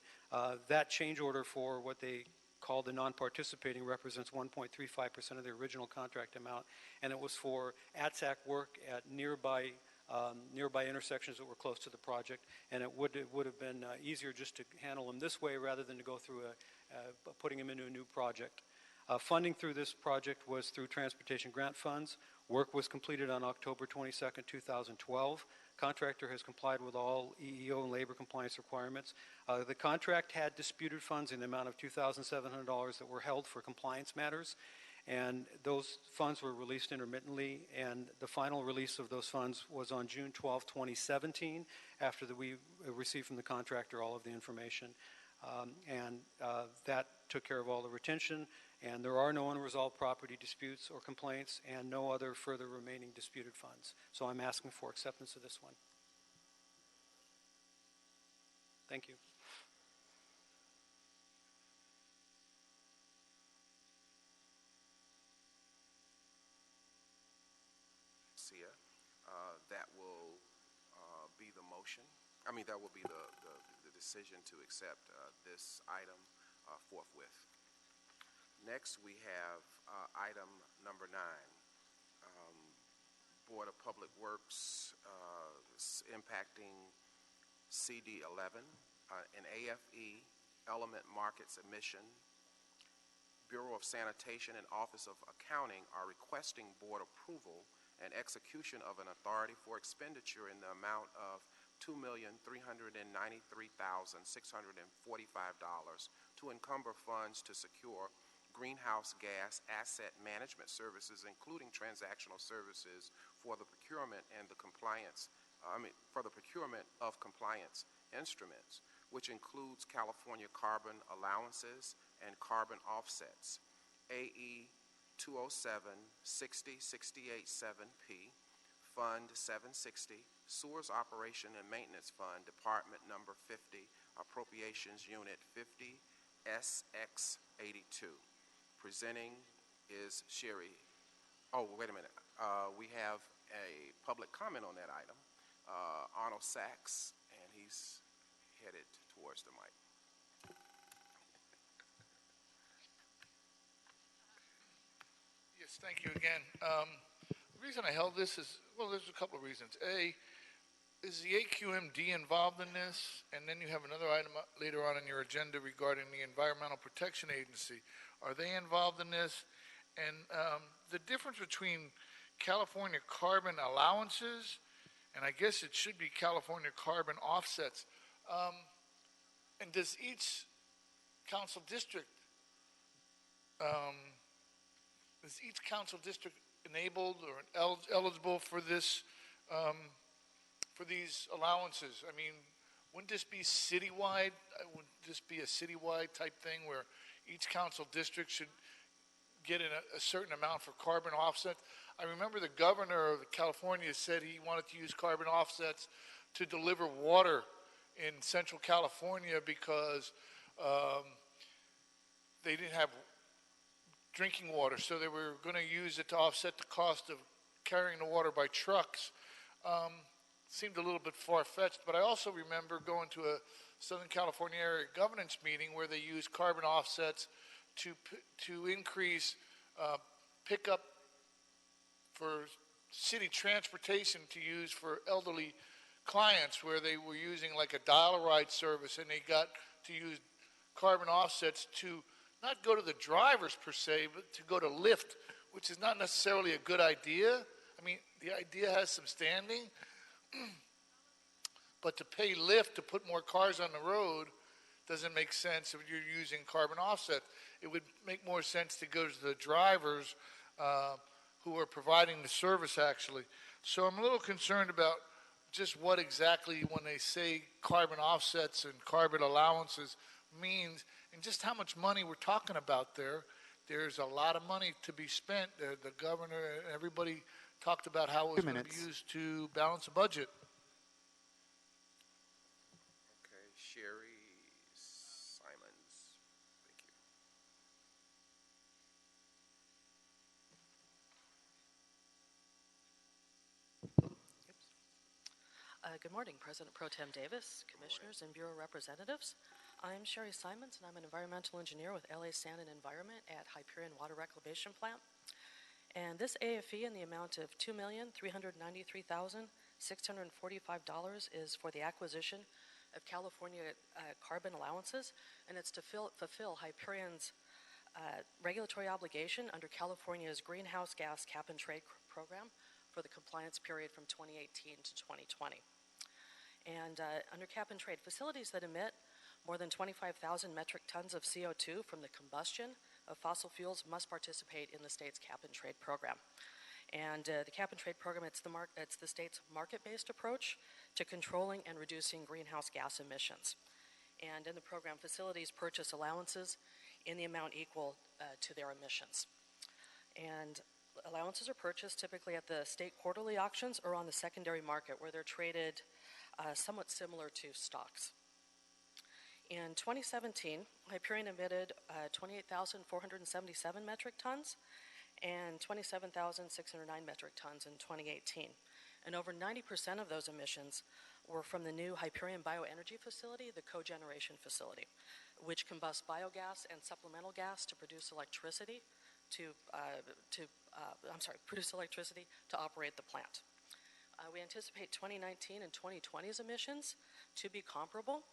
That change order for what they call the non-participating represents 1.35% of the original contract amount, and it was for ATSAC work at nearby intersections that were close to the project, and it would have been easier just to handle them this way rather than to go through putting them into a new project. Funding through this project was through transportation grant funds. Work was completed on October 22nd, 2012. Contractor has complied with all EEO and labor compliance requirements. The contract had disputed funds in the amount of $2,700 that were held for compliance matters, and those funds were released intermittently, and the final release of those funds was on June 12, 2017, after we received from the contractor all of the information. That took care of all the retention, and there are no unresolved property disputes or complaints and no other further remaining disputed funds. So I'm asking for acceptance of this one. Thank you. That will be the motion. That will be the decision to accept this item forthwith. Next, we have item number 9, Board of Public Works impacting CD 11, an AFE element markets emission. Bureau of Sanitation and Office of Accounting are requesting board approval and execution of an authority for expenditure in the amount of $2,393,645 to encumber funds to secure greenhouse gas asset management services, including transactional services for the procurement and the compliance, for the procurement of compliance instruments, which includes California carbon allowances and carbon offsets. AE 207-60-68-7P, Fund 760, Sewers Operation and Maintenance Fund, Department Number 50, Appropriations Unit 50, SX82. Presenting is Sherry. Oh, wait a minute. We have a public comment on that item. Arnold Sachs, and he's headed towards the mic. Yes, thank you again. The reason I held this is, well, there's a couple of reasons. A, is the AQMD involved in this? And then you have another item later on in your agenda regarding the Environmental Protection Agency. Are they involved in this? And the difference between California carbon allowances, and I guess it should be California carbon offsets, and does each council district enabled or eligible for this for these allowances? I mean, wouldn't this be citywide? Would this be a citywide type thing where each council district should get in a certain amount for carbon offsets? I remember the governor of California said he wanted to use carbon offsets to deliver water in Central California because they didn't have drinking water, so they were going to use it to offset the cost of carrying the water by trucks. Seemed a little bit far-fetched, but I also remember going to a Southern California area governance meeting where they used carbon offsets to increase pickup for city transportation to use for elderly clients, where they were using like a dial-a-ride service, and they got to use carbon offsets to not go to the drivers per se, but to go to Lyft, which is not necessarily a good idea. I mean, the idea has some standing, but to pay Lyft to put more cars on the road doesn't make sense if you're using carbon offset. It would make more sense to go to the drivers who are providing the service, actually. So I'm a little concerned about just what exactly, when they say carbon offsets and carbon allowances, means, and just how much money we're talking about there. There's a lot of money to be spent. The governor and everybody talked about how it was going to be used to balance the budget. Okay, Sherry Simons. Thank you. Good morning, President Pro Tem Davis, Commissioners, and Bureau Representatives. I'm Sherry Simons, and I'm an environmental engineer with LA Sand and Environment at Hyperion Water Reclamation Plant. And this AFE in the amount of $2,393,645 is for the acquisition of California carbon allowances, and it's to fulfill Hyperion's regulatory obligation under California's greenhouse gas cap and trade program for the compliance period from 2018 to 2020. And under cap and trade, facilities that emit more than 25,000 metric tons of CO2 from the combustion of fossil fuels must participate in the state's cap and trade program. And the cap and trade program, it's the state's market-based approach to controlling and reducing greenhouse gas emissions. And in the program, facilities purchase allowances in the amount equal to their emissions. And allowances are purchased typically at the state quarterly auctions or on the secondary market, where they're traded somewhat similar to stocks. In 2017, Hyperion emitted 28,477 metric tons and 27,609 metric tons in 2018. And over 90% of those emissions were from the new Hyperion Bioenergy Facility, the cogeneration facility, which combusts biogas and supplemental gas to produce electricity produce electricity to operate the plant. We anticipate 2019 and 2020's emissions to be comparable.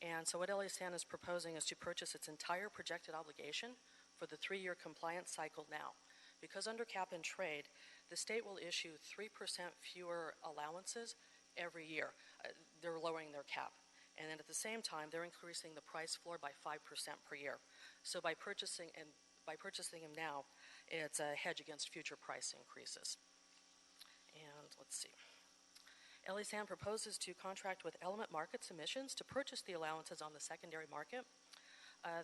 And so what LA Sand is proposing is to purchase its entire projected obligation for the 3-year compliance cycle now. Because under cap and trade, the state will issue 3% fewer allowances every year. They're lowering their cap. And then at the same time, they're increasing the price floor by 5% per year. So by purchasing them now, it's a hedge against future price increases. And let's see. LA Sand proposes to contract with Element Markets Emissions to purchase the allowances on the secondary market.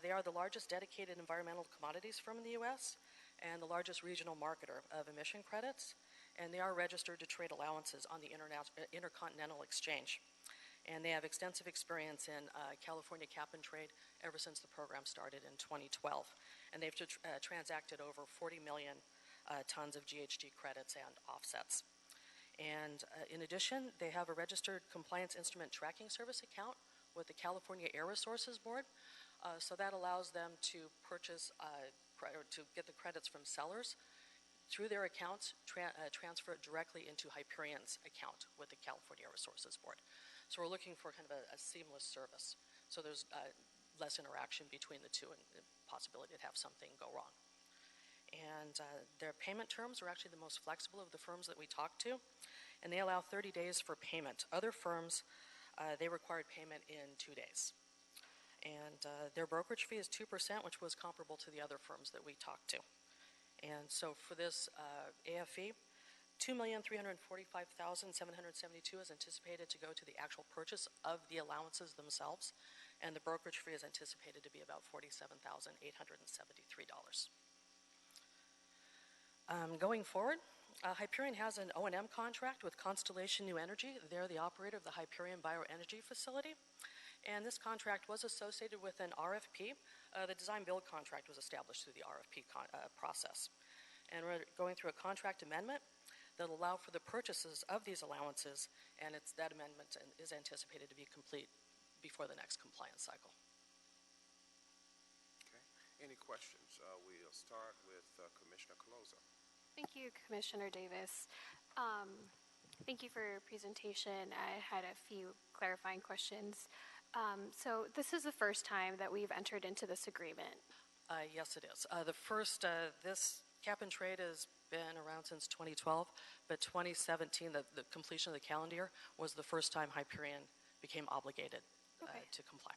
They are the largest dedicated environmental commodities firm in the U.S. and the largest regional marketer of emission credits, and they are registered to trade allowances on the Intercontinental Exchange. And they have extensive experience in California cap and trade ever since the program started in 2012. And they've transacted over 40 million tons of GHG credits and offsets. And in addition, they have a registered compliance instrument tracking service account with the California Air Resources Board. So that allows them to purchase, or to get the credits from sellers through their accounts, transfer it directly into Hyperion's account with the California Air Resources Board. So we're looking for kind of a seamless service. So there's less interaction between the two and the possibility to have something go wrong. And their payment terms are actually the most flexible of the firms that we talked to, and they allow 30 days for payment. Other firms, they required payment in 2 days. And their brokerage fee is 2%, which was comparable to the other firms that we talked to. And so for this AFE, $2,345,772 is anticipated to go to the actual purchase of the allowances themselves, and the brokerage fee is anticipated to be about $47,873. Going forward, Hyperion has an O&M contract with Constellation New Energy. They're the operator of the Hyperion Bioenergy Facility, and this contract was associated with an RFP. The design-build contract was established through the RFP process, and we're going through a contract amendment that will allow for the purchases of these allowances, and that amendment is anticipated to be complete before the next compliance cycle. Okay. Any questions? We'll start with Commissioner Caloza. Thank you, Commissioner Davis. Thank you for your presentation. I had a few clarifying questions. So this is the first time that we've entered into this agreement. Yes, it is. This cap and trade has been around since 2012, but 2017, the completion of the calendar year, was the first time Hyperion became obligated to comply.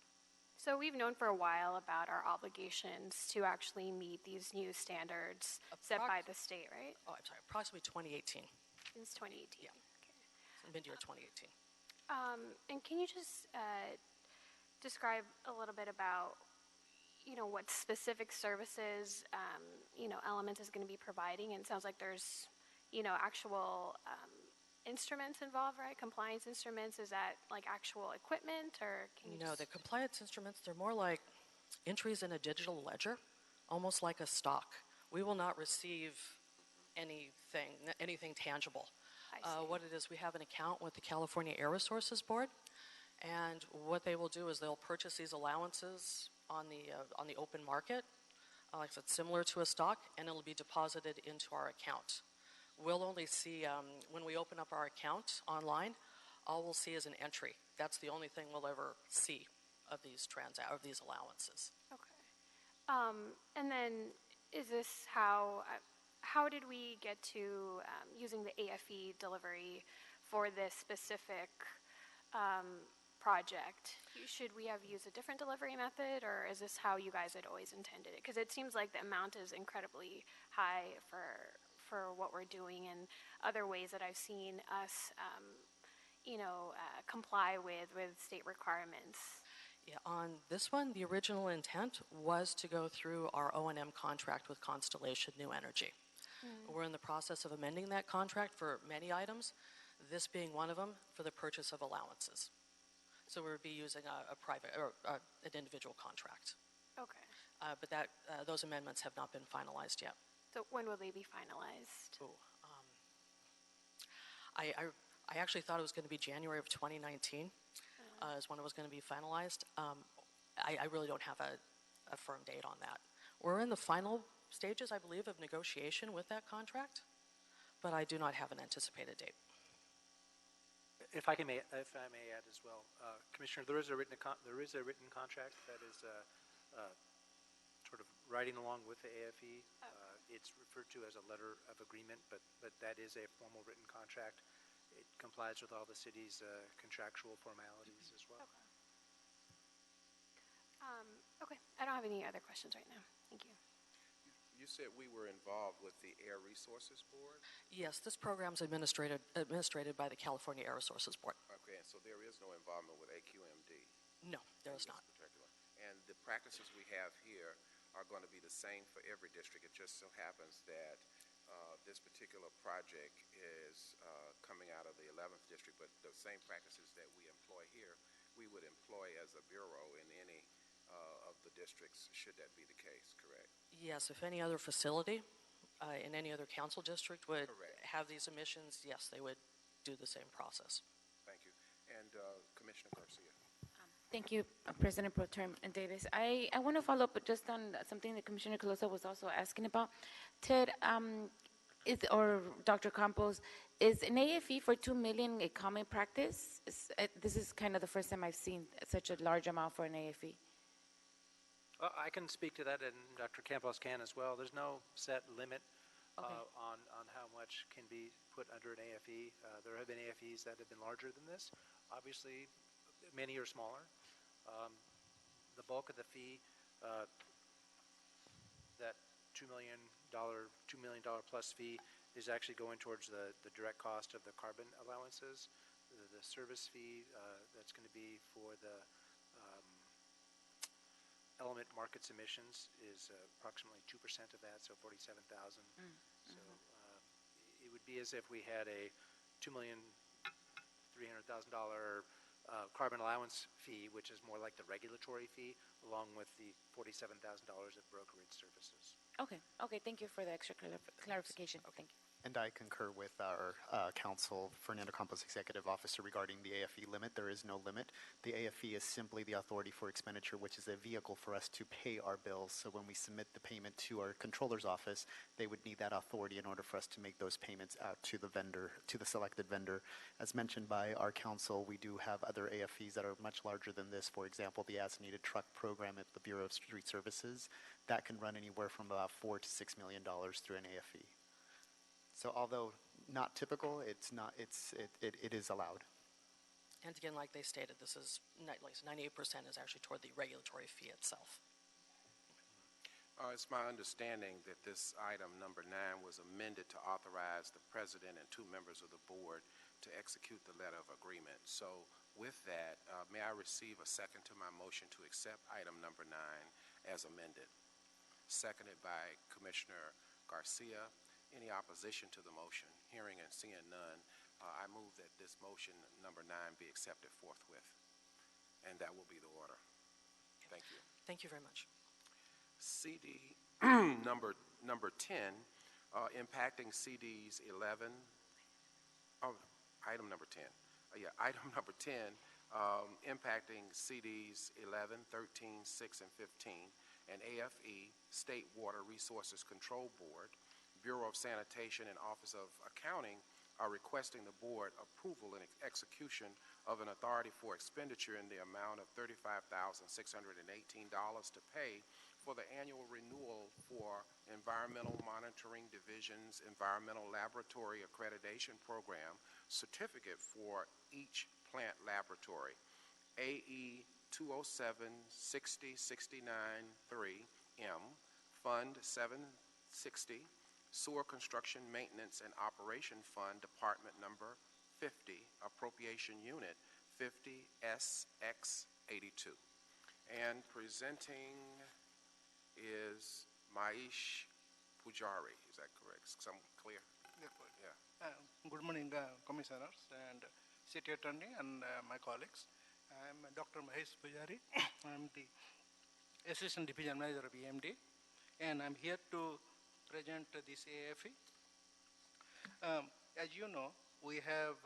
So we've known for a while about our obligations to actually meet these new standards set by the state, right? Oh, I'm sorry, approximately 2018. Since 2018. Yeah. Mid-year 2018. And can you just describe a little bit about, what specific services, Element is going to be providing? And it sounds like there's, actual instruments involved, right? Compliance instruments. Is that like actual equipment, or can you? No, the compliance instruments, they're more like entries in a digital ledger, almost like a stock. We will not receive anything tangible. What it is, we have an account with the California Air Resources Board, and what they will do is they'll purchase these allowances on the open market, like I said, similar to a stock, and it'll be deposited into our account. We'll only see, when we open up our account online, all we'll see is an entry. That's the only thing we'll ever see of these allowances. Okay. And then is this how did we get to using the AFE delivery for this specific project? Should we have used a different delivery method, or is this how you guys had always intended it? Because it seems like the amount is incredibly high for what we're doing, and other ways that I've seen us, comply with state requirements. Yeah, on this one, the original intent was to go through our O&M contract with Constellation New Energy. We're in the process of amending that contract for many items, this being one of them for the purchase of allowances. So we'll be using a private or an individual contract. Okay. But those amendments have not been finalized yet. So when will they be finalized? I actually thought it was going to be January of 2019 is when it was going to be finalized. I really don't have a firm date on that. We're in the final stages, I believe, of negotiation with that contract, but I do not have an anticipated date. If I may add as well, Commissioner, there is a written contract that is sort of riding along with the AFE. It's referred to as a letter of agreement, but that is a formal written contract. It complies with all the city's contractual formalities as well. Okay. I don't have any other questions right now. Thank you. You said we were involved with the Air Resources Board? Yes, this program is administrated by the California Air Resources Board. Okay, so there is no involvement with AQMD? No, there is not. And the practices we have here are going to be the same for every district. It just so happens that this particular project is coming out of the 11th district, but the same practices that we employ here, we would employ as a bureau in any of the districts, should that be the case, correct? Yes, if any other facility in any other council district would have these emissions, yes, they would do the same process. Thank you. And Commissioner Garcia. Thank you, President Pro Tem Davis. I want to follow up just on something that Commissioner Caloza was also asking about. Ted, or Dr. Campos, is an AFE for $2 million a common practice? This is kind of the first time I've seen such a large amount for an AFE. I can speak to that, and Dr. Campos can as well. There's no set limit on how much can be put under an AFE. There have been AFEs that have been larger than this. Obviously, many are smaller. The bulk of the fee, that $2 million plus fee, is actually going towards the direct cost of the carbon allowances. The service fee that's going to be for the element markets emissions is approximately 2% of that, so 47,000. So it would be as if we had a $2,300,000 carbon allowance fee, which is more like the regulatory fee, along with the $47,000 of brokerage services. Okay, okay, thank you for the extra clarification. Thank you. And I concur with our counsel, Fernando Campos, Executive Officer, regarding the AFE limit. There is no limit. The AFE is simply the authority for expenditure, which is a vehicle for us to pay our bills. So when we submit the payment to our controller's office, they would need that authority in order for us to make those payments out to the vendor, to the selected vendor. As mentioned by our counsel, we do have other AFEs that are much larger than this. For example, the as-needed truck program at the Bureau of Street Services, that can run anywhere from about $4 to $6 million through an AFE. So although not typical, it is allowed. And again, like they stated, this is, like 98% is actually toward the regulatory fee itself. It's my understanding that this item, number 9, was amended to authorize the president and 2 members of the board to execute the letter of agreement. So with that, may I receive a second to my motion to accept item number 9 as amended? Seconded by Commissioner Garcia. Any opposition to the motion? Hearing and seeing none, I move that this motion number 9 be accepted forthwith. And that will be the order. Thank you. Thank you very much. CD number 10, impacting CDs 11. Oh, item number 10. Item number 10, impacting CDs 11, 13, 6, and 15, and AFE, State Water Resources Control Board, Bureau of Sanitation, and Office of Accounting are requesting the board approval and execution of an authority for expenditure in the amount of $35,618 to pay for the annual renewal for Environmental Monitoring Division's Environmental Laboratory Accreditation Program certificate for each plant laboratory. AE 207-60-69-3M, Fund 760, Sewer Construction Maintenance and Operation Fund, Department Number 50, Appropriation Unit 50SX82. And presenting is Maish Pujari. Is that correct? Some clear? Yeah. Good morning, commissioners and city attorney and my colleagues. I'm Dr. Mahesh Pujari. I'm the Assistant Division Manager of EMD, and I'm here to present this AFE. As you know, we have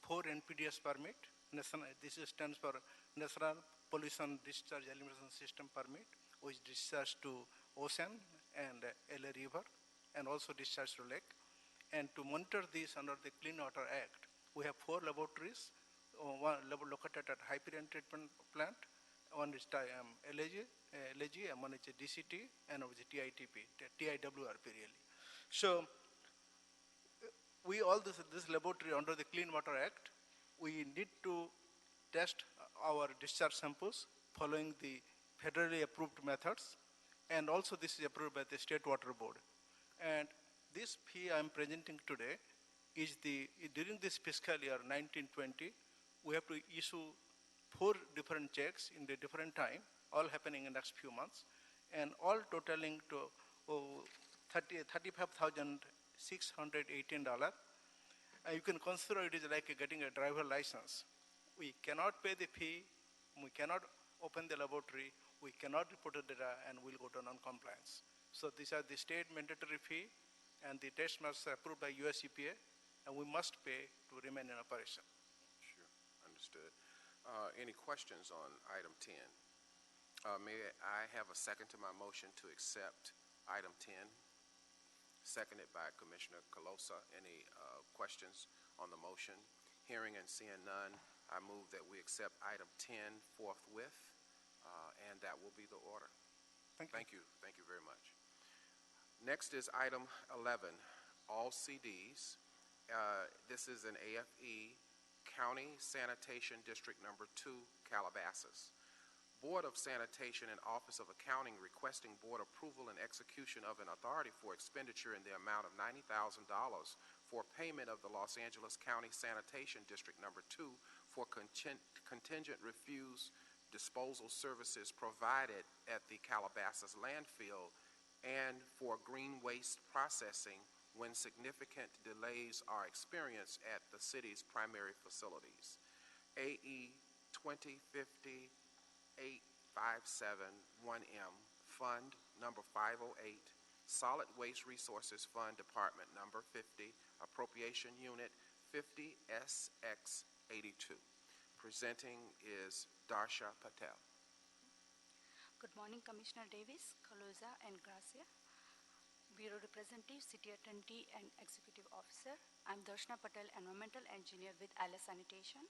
4 NPDES permit. This stands for National Pollution Discharge Elimination System permit, which discharge to ocean and LA River, and also discharge to lake. And to monitor this under the Clean Water Act, we have 4 laboratories, one located at Hyperion Treatment Plant, one is LAG, and one is DCT, and one is TIWRP really. So we all this laboratory under the Clean Water Act, we need to test our discharge samples following the federally approved methods, and also this is approved by the State Water Board. And this fee I'm presenting today is during this fiscal year 1920, we have to issue 4 different checks in the different time, all happening in the next few months, and all totaling to $35,618. You can consider it is like getting a driver license. We cannot pay the fee, we cannot open the laboratory, we cannot report the data, and we'll go to non-compliance. So these are the state mandatory fee, and the test must be approved by US EPA, and we must pay to remain in operation. Sure, understood. Any questions on item 10? May I have a second to my motion to accept item 10? Seconded by Commissioner Colosa. Any questions on the motion? Hearing and seeing none, I move that we accept item 10 forthwith, and that will be the order. Thank you. Thank you very much. Next is item 11, all CDs. This is an AFE, County Sanitation District Number 2, Calabasas. Board of Sanitation and Office of Accounting requesting board approval and execution of an authority for expenditure in the amount of $90,000 for payment of the Los Angeles County Sanitation District Number 2 for contingent refuse disposal services provided at the Calabasas landfill and for green waste processing when significant delays are experienced at the city's primary facilities. AE 2050 8571M, Fund Number 508, Solid Waste Resources Fund, Department Number 50, Appropriation Unit 50SX82. Presenting is Darsha Patel. Good morning, Commissioner Davis, Caloza, and Gracia. Bureau Representative, City Attorney, and Executive Officer. I'm Darshana Patel, Environmental Engineer with Alice Sanitation.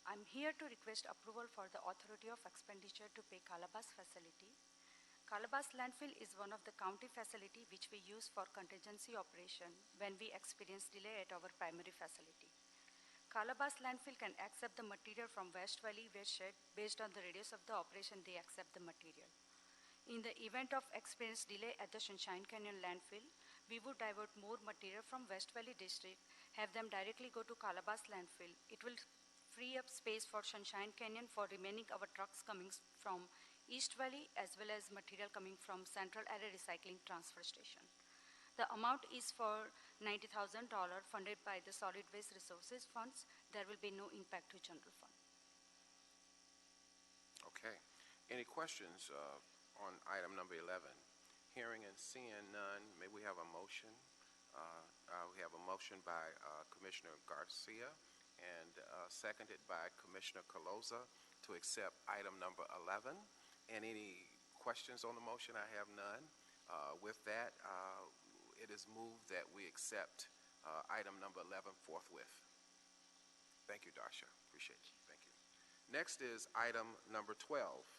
I'm here to request approval for the authority of expenditure to pay Calabas facility. Calabas landfill is one of the county facility which we use for contingency operation when we experience delay at our primary facility. Calabas landfill can accept the material from West Valley waste shed based on the radius of the operation they accept the material. In the event of experienced delay at the Sunshine Canyon landfill, we would divert more material from West Valley district, have them directly go to Calabas landfill. It will free up space for Sunshine Canyon for remaining our trucks coming from East Valley as well as material coming from Central Area Recycling Transfer Station. The amount is for $90,000 funded by the Solid Waste Resources Funds. There will be no impact to general fund. Okay. Any questions on item number 11? Hearing and seeing none, may we have a motion? We have a motion by Commissioner Garcia and seconded by Commissioner Caloza to accept item number 11. And any questions on the motion? I have none. With that, it is moved that we accept item number 11 forthwith. Thank you, Darsha. Appreciate you. Thank you. Next is item number 12,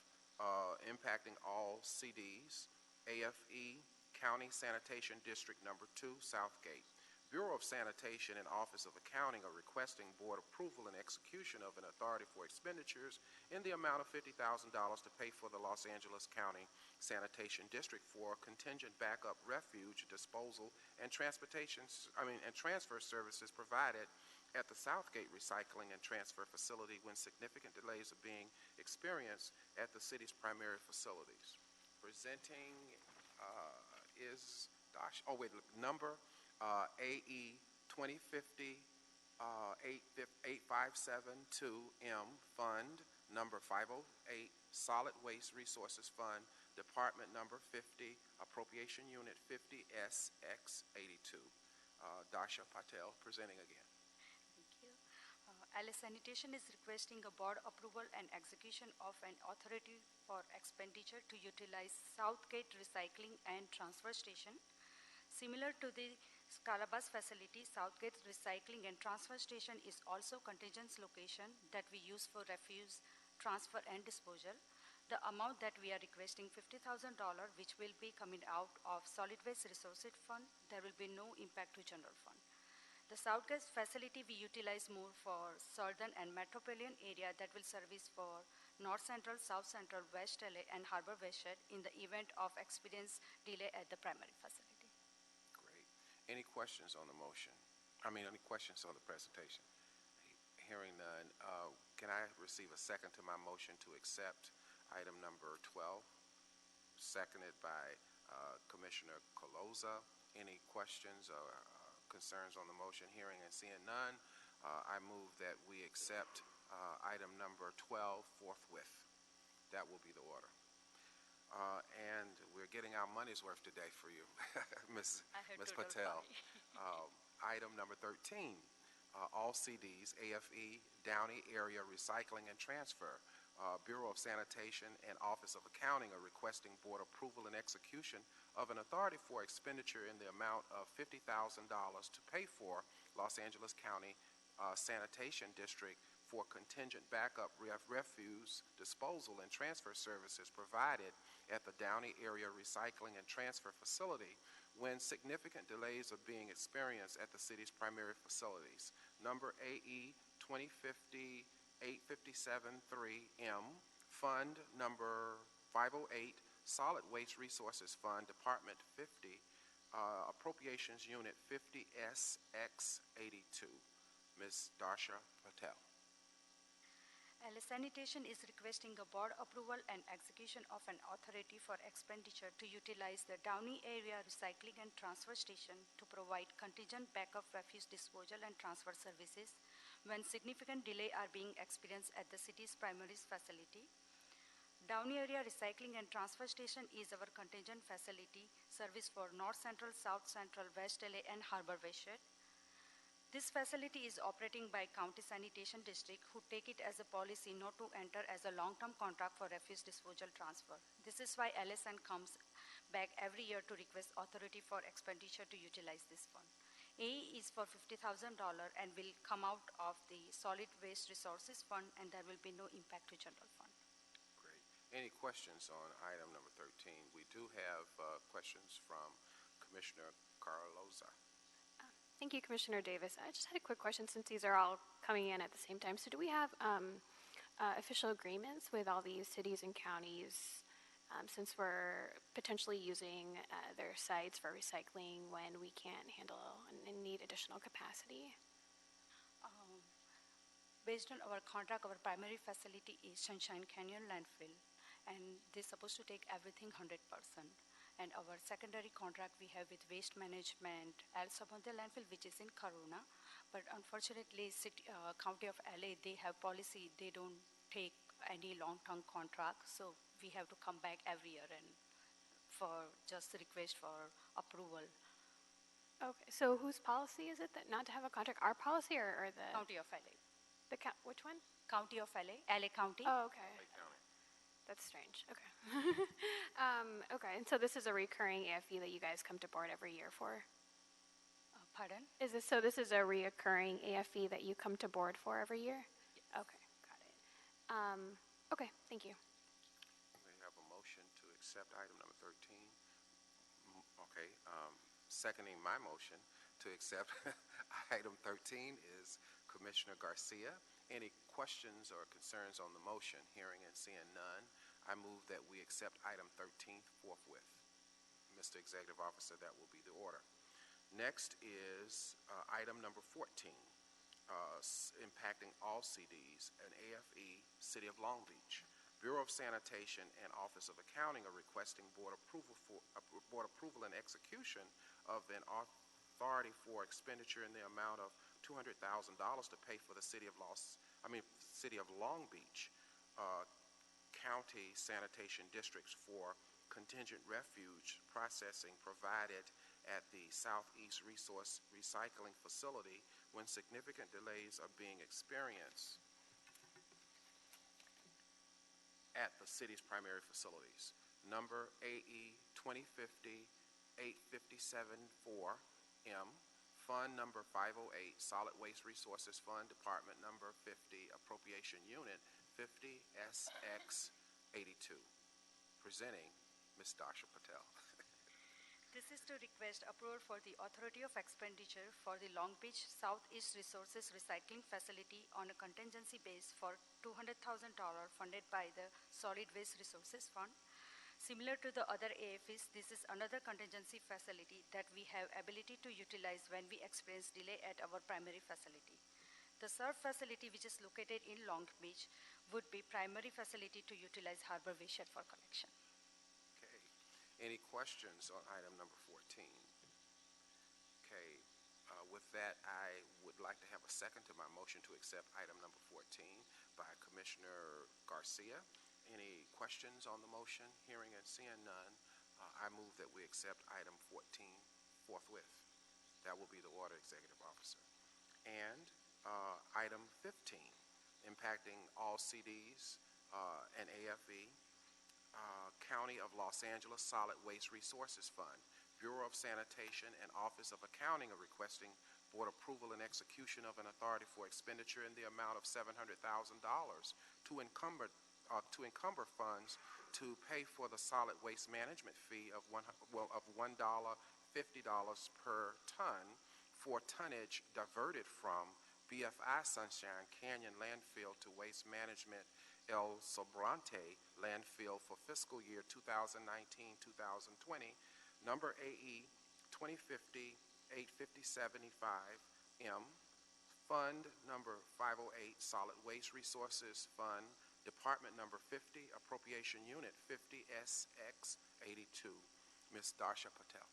impacting all CDs, AFE, County Sanitation District Number 2, Southgate. Bureau of Sanitation and Office of Accounting are requesting board approval and execution of an authority for expenditures in the amount of $50,000 to pay for the Los Angeles County Sanitation District for contingent backup refuge disposal and transfer services provided at the Southgate Recycling and Transfer Facility when significant delays are being experienced at the city's primary facilities. Presenting is number AE 2050 8572M, Fund Number 508, Solid Waste Resources Fund, Department Number 50, Appropriation Unit 50SX82. Darsha Patel presenting again. Thank you. Alice Sanitation is requesting a board approval and execution of an authority for expenditure to utilize Southgate Recycling and Transfer Station. Similar to the Calabas facility, Southgate Recycling and Transfer Station is also contingent location that we use for refuse, transfer, and disposal. The amount that we are requesting, $50,000, which will be coming out of Solid Waste Resources Fund. There will be no impact to general fund. The Southgate facility we utilize more for southern and metropolitan area that will service for North Central, South Central, West LA, and Harbor West Shed in the event of experience delay at the primary facility. Any questions on the motion? Any questions on the presentation? Hearing none, can I receive a second to my motion to accept item number 12, seconded by Commissioner Caloza? Any questions or concerns on the motion? Hearing and seeing none, I move that we accept item number 12 forthwith. That will be the order. And we're getting our money's worth today for you, Ms. Patel. Item number 13, all CDs, AFE, Downey Area Recycling and Transfer. Bureau of Sanitation and Office of Accounting are requesting board approval and execution of an authority for expenditure in the amount of $50,000 to pay for Los Angeles County Sanitation District for contingent backup refuse disposal and transfer services provided at the Downey Area Recycling and Transfer Facility when significant delays are being experienced at the city's primary facilities. Number AE 2050 8573M, Fund Number 508, Solid Waste Resources Fund, Department 50, Appropriations Unit 50SX82. Ms. Darsha Patel. LA Sanitation is requesting a board approval and execution of an authority for expenditure to utilize the Downey Area Recycling and Transfer Station to provide contingent backup refuse disposal and transfer services when significant delay are being experienced at the city's primary facility. Downey Area Recycling and Transfer Station is our contingent facility service for North Central, South Central, West LA, and Harbor Westshed. This facility is operating by County Sanitation District, who take it as a policy not to enter as a long-term contract for refuse disposal transfer. This is why LSN comes back every year to request authority for expenditure to utilize this fund. A is for $50,000 and will come out of the Solid Waste Resources Fund, and there will be no impact to general fund. Great. Any questions on item number 13? We do have questions from Commissioner Carloza. Thank you, Commissioner Davis. I just had a quick question since these are all coming in at the same time. So do we have official agreements with all these cities and counties since we're potentially using their sites for recycling when we can't handle and need additional capacity? Based on our contract, our primary facility is Sunshine Canyon Landfill, and they're supposed to take everything 100%. And our secondary contract we have with Waste Management, El Sabonte Landfill, which is in Corona. But unfortunately, County of LA, they have policy, they don't take any long-term contract, so we have to come back every year and for just request for approval. Okay, so whose policy is it that not to have a contract? Our policy or the? County of LA. Which one? County of LA, LA County. Oh, okay. That's strange. Okay. Okay, and so this is a recurring AFE that you guys come to board every year for? Pardon? This is a reoccurring AFE that you come to board for every year? Yes. Okay, got it. Okay, thank you. We have a motion to accept item number 13. Okay, seconding my motion to accept item 13 is Commissioner Garcia. Any questions or concerns on the motion? Hearing and seeing none, I move that we accept item 13 forthwith. Mr. Executive Officer, that will be the order. Next is item number 14, impacting all CDs, an AFE, City of Long Beach. Bureau of Sanitation and Office of Accounting are requesting board approval and execution of an authority for expenditure in the amount of $200,000 to pay for the City of Long Beach County Sanitation Districts for contingent refuge processing provided at the Southeast Resource Recycling Facility when significant delays are being experienced at the city's primary facilities. Number AE 2050-8574M, Fund Number 508, Solid Waste Resources Fund, Department Number 50, Appropriation Unit 50SX82. Presenting Ms. Darsha Patel. This is to request approval for the authority of expenditure for the Long Beach Southeast Resources Recycling Facility on a contingency base for $200,000 funded by the Solid Waste Resources Fund. Similar to the other AFEs, this is another contingency facility that we have ability to utilize when we experience delay at our primary facility. The SURF facility, which is located in Long Beach, would be primary facility to utilize Harbor Westshed for collection. Okay. Any questions on item number 14? Okay. With that, I would like to have a second to my motion to accept item number 14 by Commissioner Garcia. Any questions on the motion? Hearing and seeing none, I move that we accept item 14 forthwith. That will be the order, Executive Officer. And item 15, impacting all CDs and AFE, County of Los Angeles Solid Waste Resources Fund. Bureau of Sanitation and Office of Accounting are requesting board approval and execution of an authority for expenditure in the amount of $700,000 to encumber funds to pay for the solid waste management fee of $1.50 per ton for tonnage diverted from BFI Sunshine Canyon landfill to waste management El Sobrante landfill for fiscal year 2019-2020, number AE 2050-85075M, Fund number 508, Solid Waste Resources Fund, Department number 50, Appropriation Unit 50SX82. Ms. Darsha Patel.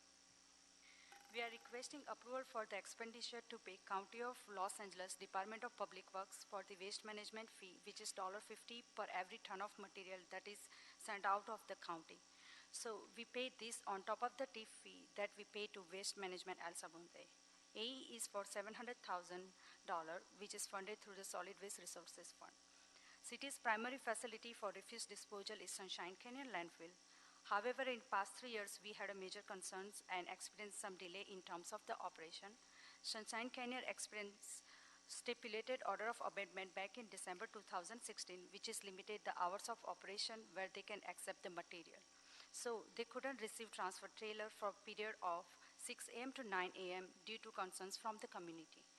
We are requesting approval for the expenditure to pay County of Los Angeles Department of Public Works for the waste management fee, which is $50 per every ton of material that is sent out of the county. So we pay this on top of the tip fee that we pay to Waste Management El Sabunte. AE is for $700,000, which is funded through the Solid Waste Resources Fund. City's primary facility for refuse disposal is Sunshine Canyon Landfill. However, in past 3 years, we had a major concerns and experienced some delay in terms of the operation. Sunshine Canyon experienced stipulated order of abatement back in December 2016, which is limited the hours of operation where they can accept the material. So they couldn't receive transfer trailer for a period of 6 a.m. to 9 a.m. due to concerns from the community.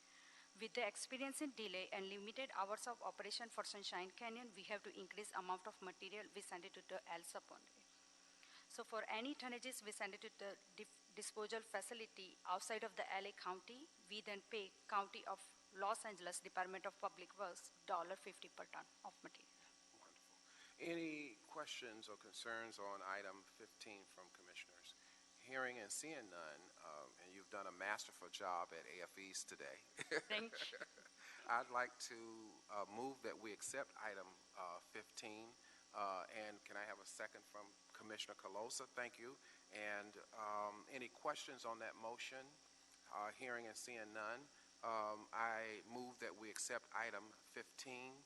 With the experience in delay and limited hours of operation for Sunshine Canyon, we have to increase amount of material we send it to the El Saponte. So for any tonnages we send it to the disposal facility outside of the LA County, we then pay County of Los Angeles Department of Public Works $50 per ton of material. Wonderful. Any questions or concerns on item 15 from commissioners? Hearing and seeing none, and you've done a masterful job at AFEs today. Thank you. I'd like to move that we accept item 15. And can I have a second from Commissioner Colosa? Thank you. And any questions on that motion? Hearing and seeing none, I move that we accept item 15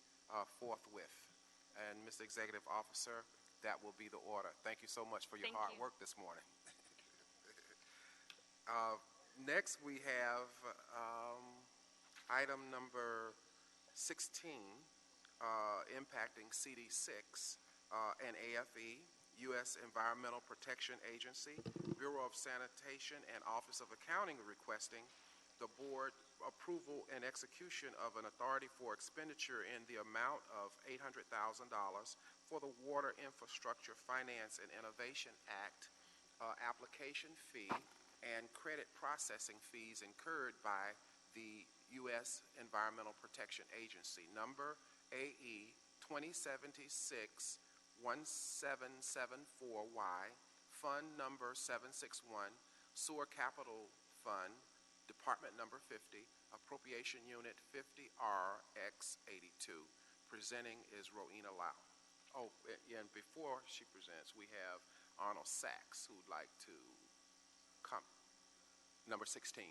forthwith. And Mr. Executive Officer, that will be the order. Thank you so much for your hard work this morning. Next, we have item number 16, impacting CD6 and AFE, U.S. Environmental Protection Agency, Bureau of Sanitation, and Office of Accounting requesting the board approval and execution of an authority for expenditure in the amount of $800,000 for the Water Infrastructure Finance and Innovation Act application fee and credit processing fees incurred by the U.S. Environmental Protection Agency, number AE 2076-1774Y, Fund number 761, Sewer Capital Fund, Department number 50, Appropriation Unit 50RX82. Presenting is Rowena Lau. Oh, and before she presents, we have Arnold Sachs, who'd like to come. Number 16.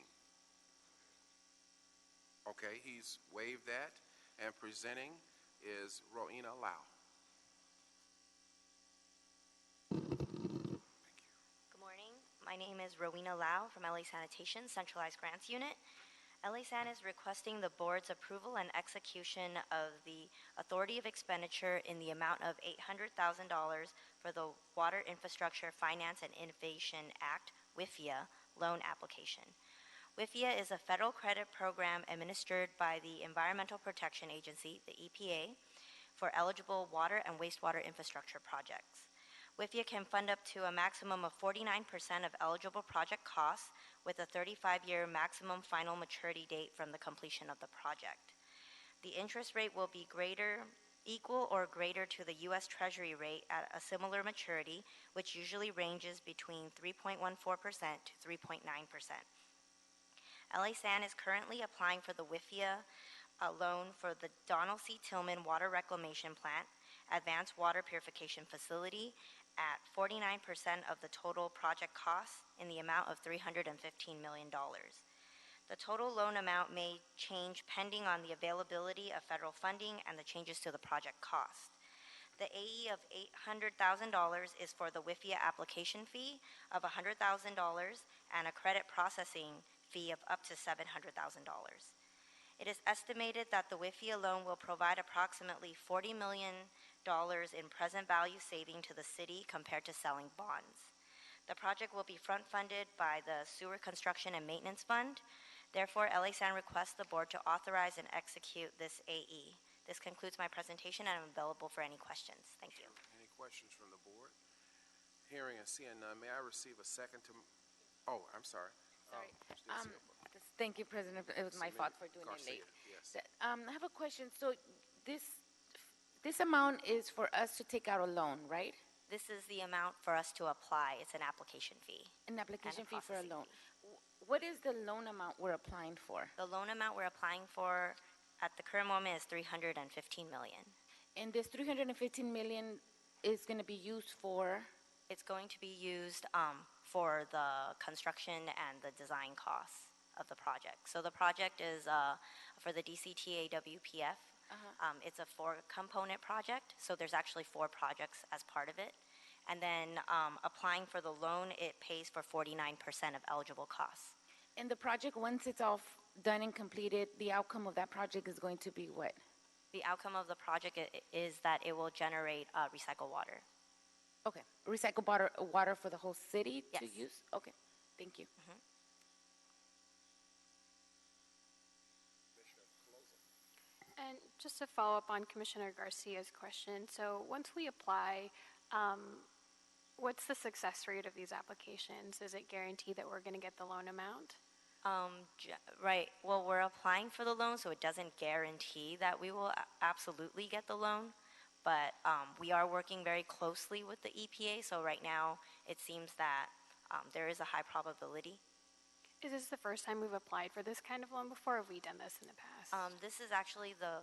Okay, he's waived that, and presenting is Rowena Lau. Good morning. My name is Rowena Lau from LA Sanitation, Centralized Grants Unit. LA San is requesting the board's approval and execution of the authority of expenditure in the amount of $800,000 for the Water Infrastructure Finance and Innovation Act, WIFIA, loan application. WIFIA is a federal credit program administered by the Environmental Protection Agency, the EPA, for eligible water and wastewater infrastructure projects. WIFIA can fund up to a maximum of 49% of eligible project costs with a 35-year maximum final maturity date from the completion of the project. The interest rate will be equal or greater to the U.S. Treasury rate at a similar maturity, which usually ranges between 3.14% to 3.9%. LA San is currently applying for the WIFIA loan for the Donald C. Tillman Water Reclamation Plant, Advanced Water Purification Facility at 49% of the total project costs in the amount of $315 million. The total loan amount may change pending on the availability of federal funding and the changes to the project cost. The AE of $800,000 is for the WIFIA application fee of $100,000 and a credit processing fee of up to $700,000. It is estimated that the WIFIA loan will provide approximately $40 million in present value saving to the city compared to selling bonds. The project will be front-funded by the Sewer Construction and Maintenance Fund. Therefore, LA San requests the board to authorize and execute this AE. This concludes my presentation, and I'm available for any questions. Thank you. Any questions from the board? Hearing and seeing none, may I receive a second to, oh, I'm sorry. Sorry. Still Thank you, President. It was my fault for doing it late. I have a question. So this amount is for us to take out a loan, right? This is the amount for us to apply. It's an application fee. An application fee for a processing loan. What is the loan amount we're applying for? The loan amount we're applying for at the current moment is $315 million. And this 315 million is going to be used for? It's going to be used for the construction and the design costs of the project. So the project is for the DCTA WPF. It's a 4-component project, so there's actually 4 projects as part of it. And then applying for the loan, it pays for 49% of eligible costs. And the project, once it's all done and completed, the outcome of that project is going to be what? The outcome of the project is that it will generate recycled water. Okay. Recycled water for the whole city to use? Okay. Thank you. And just to follow up on Commissioner Garcia's question, so once we apply, what's the success rate of these applications? Is it guaranteed that we're going to get the loan amount? Right. Well, we're applying for the loan, so it doesn't guarantee that we will absolutely get the loan. But we are working very closely with the EPA, so right now it seems that there is a high probability. Is this the first time we've applied for this kind of loan before, or have we done this in the past? This is actually the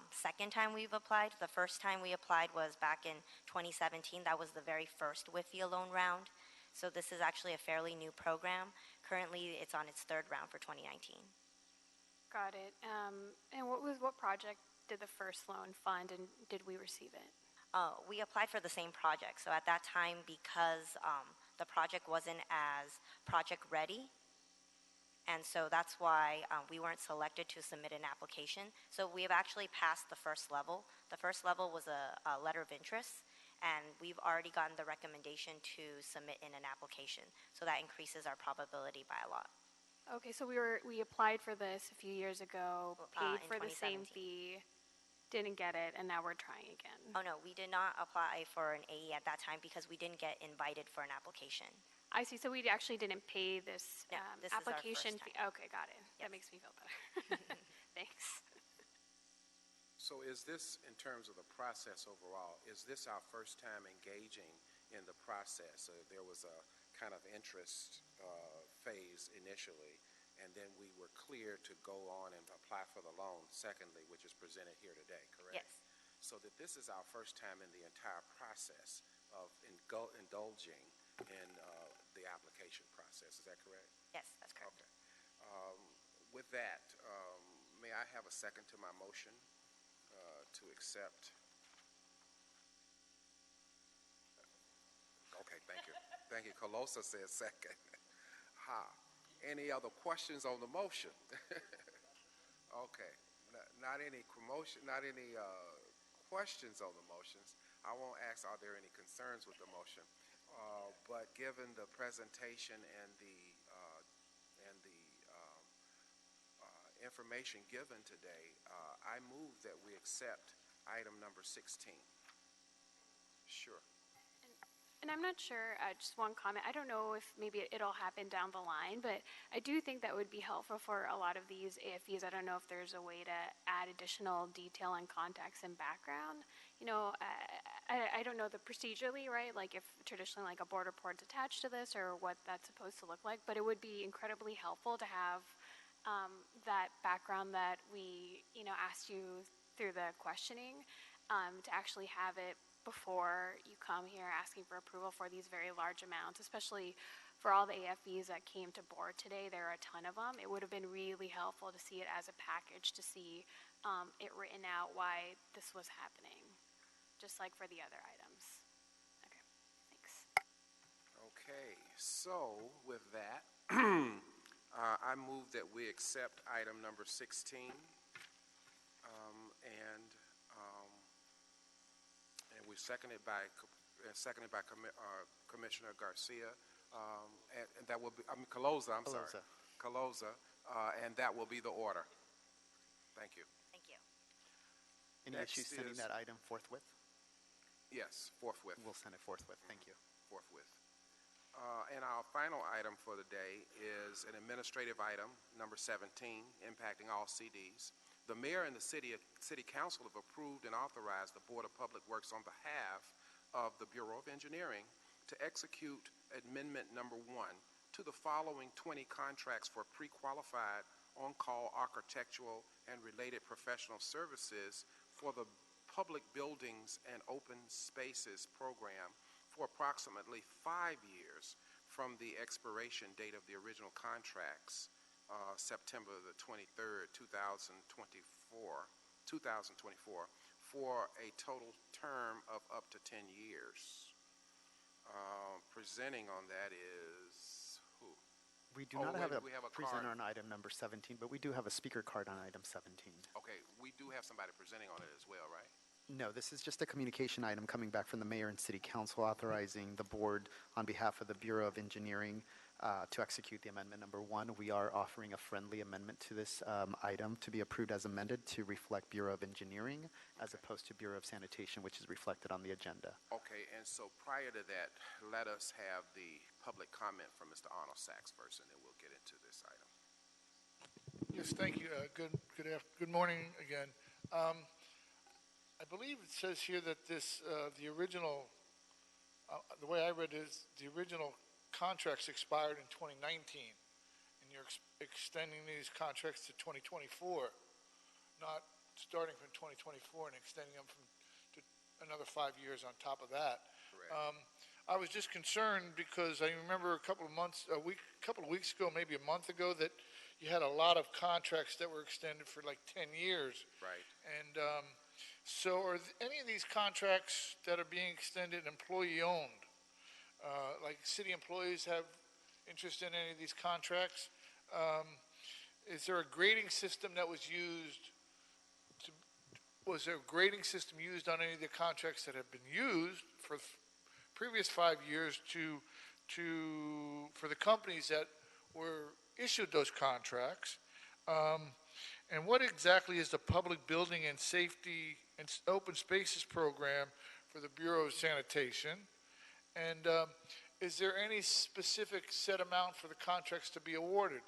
second time we've applied. The first time we applied was back in 2017. That was the very first WIFIA loan round. So this is actually a fairly new program. Currently, it's on its 3rd round for 2019. Got it. And what project did the first loan fund, and did we receive it? We applied for the same project. So at that time, because the project wasn't as project ready, and so that's why we weren't selected to submit an application. So we have actually passed the first level. The first level was a letter of interest, and we've already gotten the recommendation to submit in an application. So that increases our probability by a lot. Okay, so we applied for this a few years ago, paid in for the same 2017. fee, didn't get it, and now we're trying again. Oh no, we did not apply for an AE at that time because we didn't get invited for an application. I see, so we actually didn't pay this this is our application first fee. time. Okay, got it. That makes me feel better. Thanks. So is this, in terms of the process overall, is this our first time engaging in the process? There was a kind of interest phase initially, and then we were clear to go on and apply for the loan secondly, which is presented here today, correct? Yes. So that this is our first time in the entire process of indulging in the application process. Is that correct? Yes, that's correct. Okay. With that, may I have a second to my motion to accept? Okay, thank you. Thank you. Colosa says second. Any other questions on the motion? Okay. Not any promotion, not any questions on the motions. I won't ask, are there any concerns with the motion? But given the presentation and the information given today, I move that we accept item number 16. Sure. And I'm not sure, just one comment, I don't know if maybe it'll happen down the line, but I do think that would be helpful for a lot of these AFEs. I don't know if there's a way to add additional detail and context and background. You know, I don't know the procedurally, right, like if traditionally like a board report's attached to this or what that's supposed to look like, but it would be incredibly helpful to have that background that we, you know, asked you through the questioning, to actually have it before you come here asking for approval for these very large amounts, especially for all the AFEs that came to board today. There are a ton of them. It would have been really helpful to see it as a package, to see it written out why this was happening, just like for the other items. Okay, thanks. Okay, so with that, I move that we accept item number 16, and we seconded by Commissioner Garcia, and that will be Colosa. I'm sorry, Colosa, and that will be the order. Thank you. Thank you. Any Next issues sending is- that item forthwith? Yes, forthwith. We'll send it forthwith. Thank you. Forthwith. And our final item for the day is an administrative item, number 17, impacting all CDs. The mayor and the city council have approved and authorized the Board of Public Works on behalf of the Bureau of Engineering to execute amendment number 1 to the following 20 contracts for pre-qualified on-call architectural and related professional services for the Public Buildings and Open Spaces program for approximately 5 years from the expiration date of the original contracts, September the 23rd, 2024, for a total term of up to 10 years. Presenting on that is who? We do Oh, not wait, have a we have a presenter card. on item number 17, but we do have a speaker card on item 17. Okay, we do have somebody presenting on it as well, right? No, this is just a communication item coming back from the mayor and city council authorizing the board on behalf of the Bureau of Engineering to execute the amendment number 1. We are offering a friendly amendment to this item to be approved as amended to reflect Bureau of Engineering as opposed to Bureau of Sanitation, which is reflected on the agenda. Okay, and so prior to that, let us have the public comment from Mr. Arnold Sachs first, and then we'll get into this item. Yes, thank you. Good morning again. I believe it says here that this, the original, the way I read it is the original contracts expired in 2019, and you're extending these contracts to 2024, not starting from 2024 and extending them to another 5 years on top of that. Correct. I was just concerned because I remember a couple of weeks ago, maybe a month ago, that you had a lot of contracts that were extended for like 10 years. Right. And so are any of these contracts that are being extended employee-owned? Like city employees have interest in any of these contracts? Is there a grading system that was used? Was there a grading system used on any of the contracts that have been used for previous 5 years for the companies that were issued those contracts? And what exactly is the Public Building and Safety and Open Spaces program for the Bureau of Sanitation? And is there any specific set amount for the contracts to be awarded?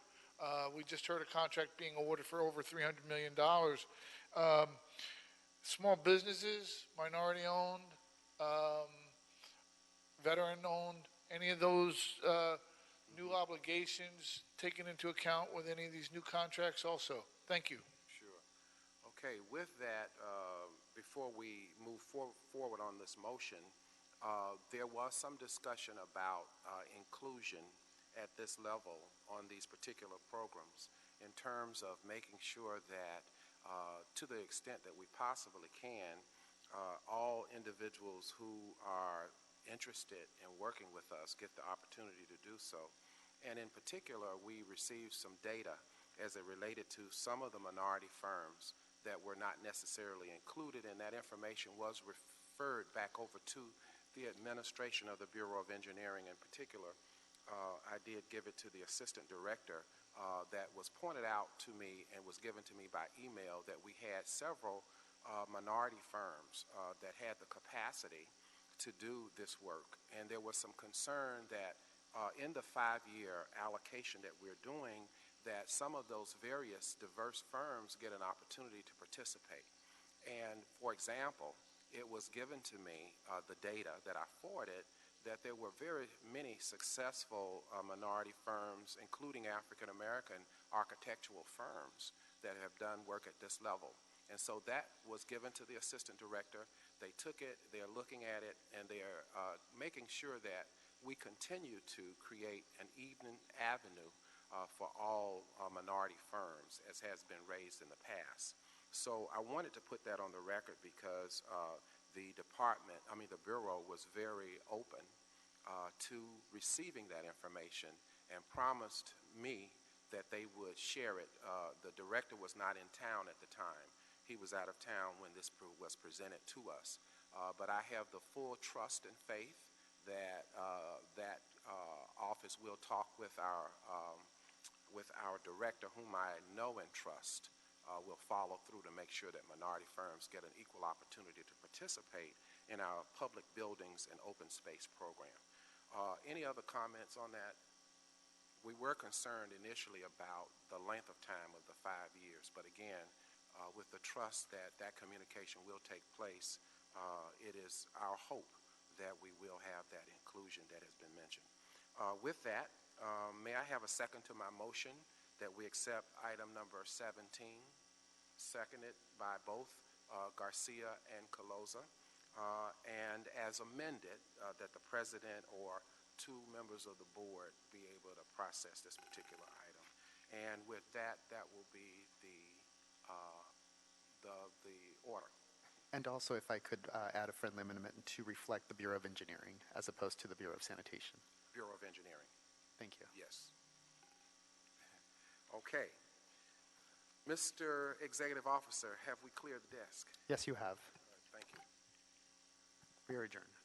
We just heard a contract being awarded for over $300 million. Small businesses, minority-owned, veteran-owned, any of those new obligations taken into account with any of these new contracts also? Thank you. Sure. Okay, with that, before we move forward on this motion, there was some discussion about inclusion at this level on these particular programs in terms of making sure that to the extent that we possibly can, all individuals who are interested in working with us get the opportunity to do so. And in particular, we received some data as it related to some of the minority firms that were not necessarily included, and that information was referred back over to the administration of the Bureau of Engineering in particular. I did give it to the assistant director that was pointed out to me and was given to me by email that we had several minority firms that had the capacity to do this work, and there was some concern that in the 5-year allocation that we're doing, that some of those various diverse firms get an opportunity to participate. And for example, it was given to me, the data that I forwarded, that there were very many successful minority firms, including African American architectural firms, that have done work at this level. And so that was given to the assistant director. They took it, they're looking at it, and they're making sure that we continue to create an even avenue for all minority firms, as has been raised in the past. So I wanted to put that on the record because the Bureau was very open to receiving that information and promised me that they would share it. The director was not in town at the time. He was out of town when this was presented to us. But I have the full trust and faith that that office will talk with our director, whom I know and trust, will follow through to make sure that minority firms get an equal opportunity to participate in our public buildings and open space program. Any other comments on that? We were concerned initially about the length of time of the 5 years, but again, with the trust that that communication will take place, it is our hope that we will have that inclusion that has been mentioned. With that, may I have a second to my motion that we accept item number 17, seconded by both Garcia and Caloza, and as amended, that the president or 2 members of the board be able to process this particular item. And with that, that will be the order. And also, if I could add a friendly amendment to reflect the Bureau of Engineering as opposed to the Bureau of Sanitation. Bureau of Engineering. Thank you. Yes. Okay. Mr. Executive Officer, have we cleared the desk? Yes, you have. Thank you. We are adjourned.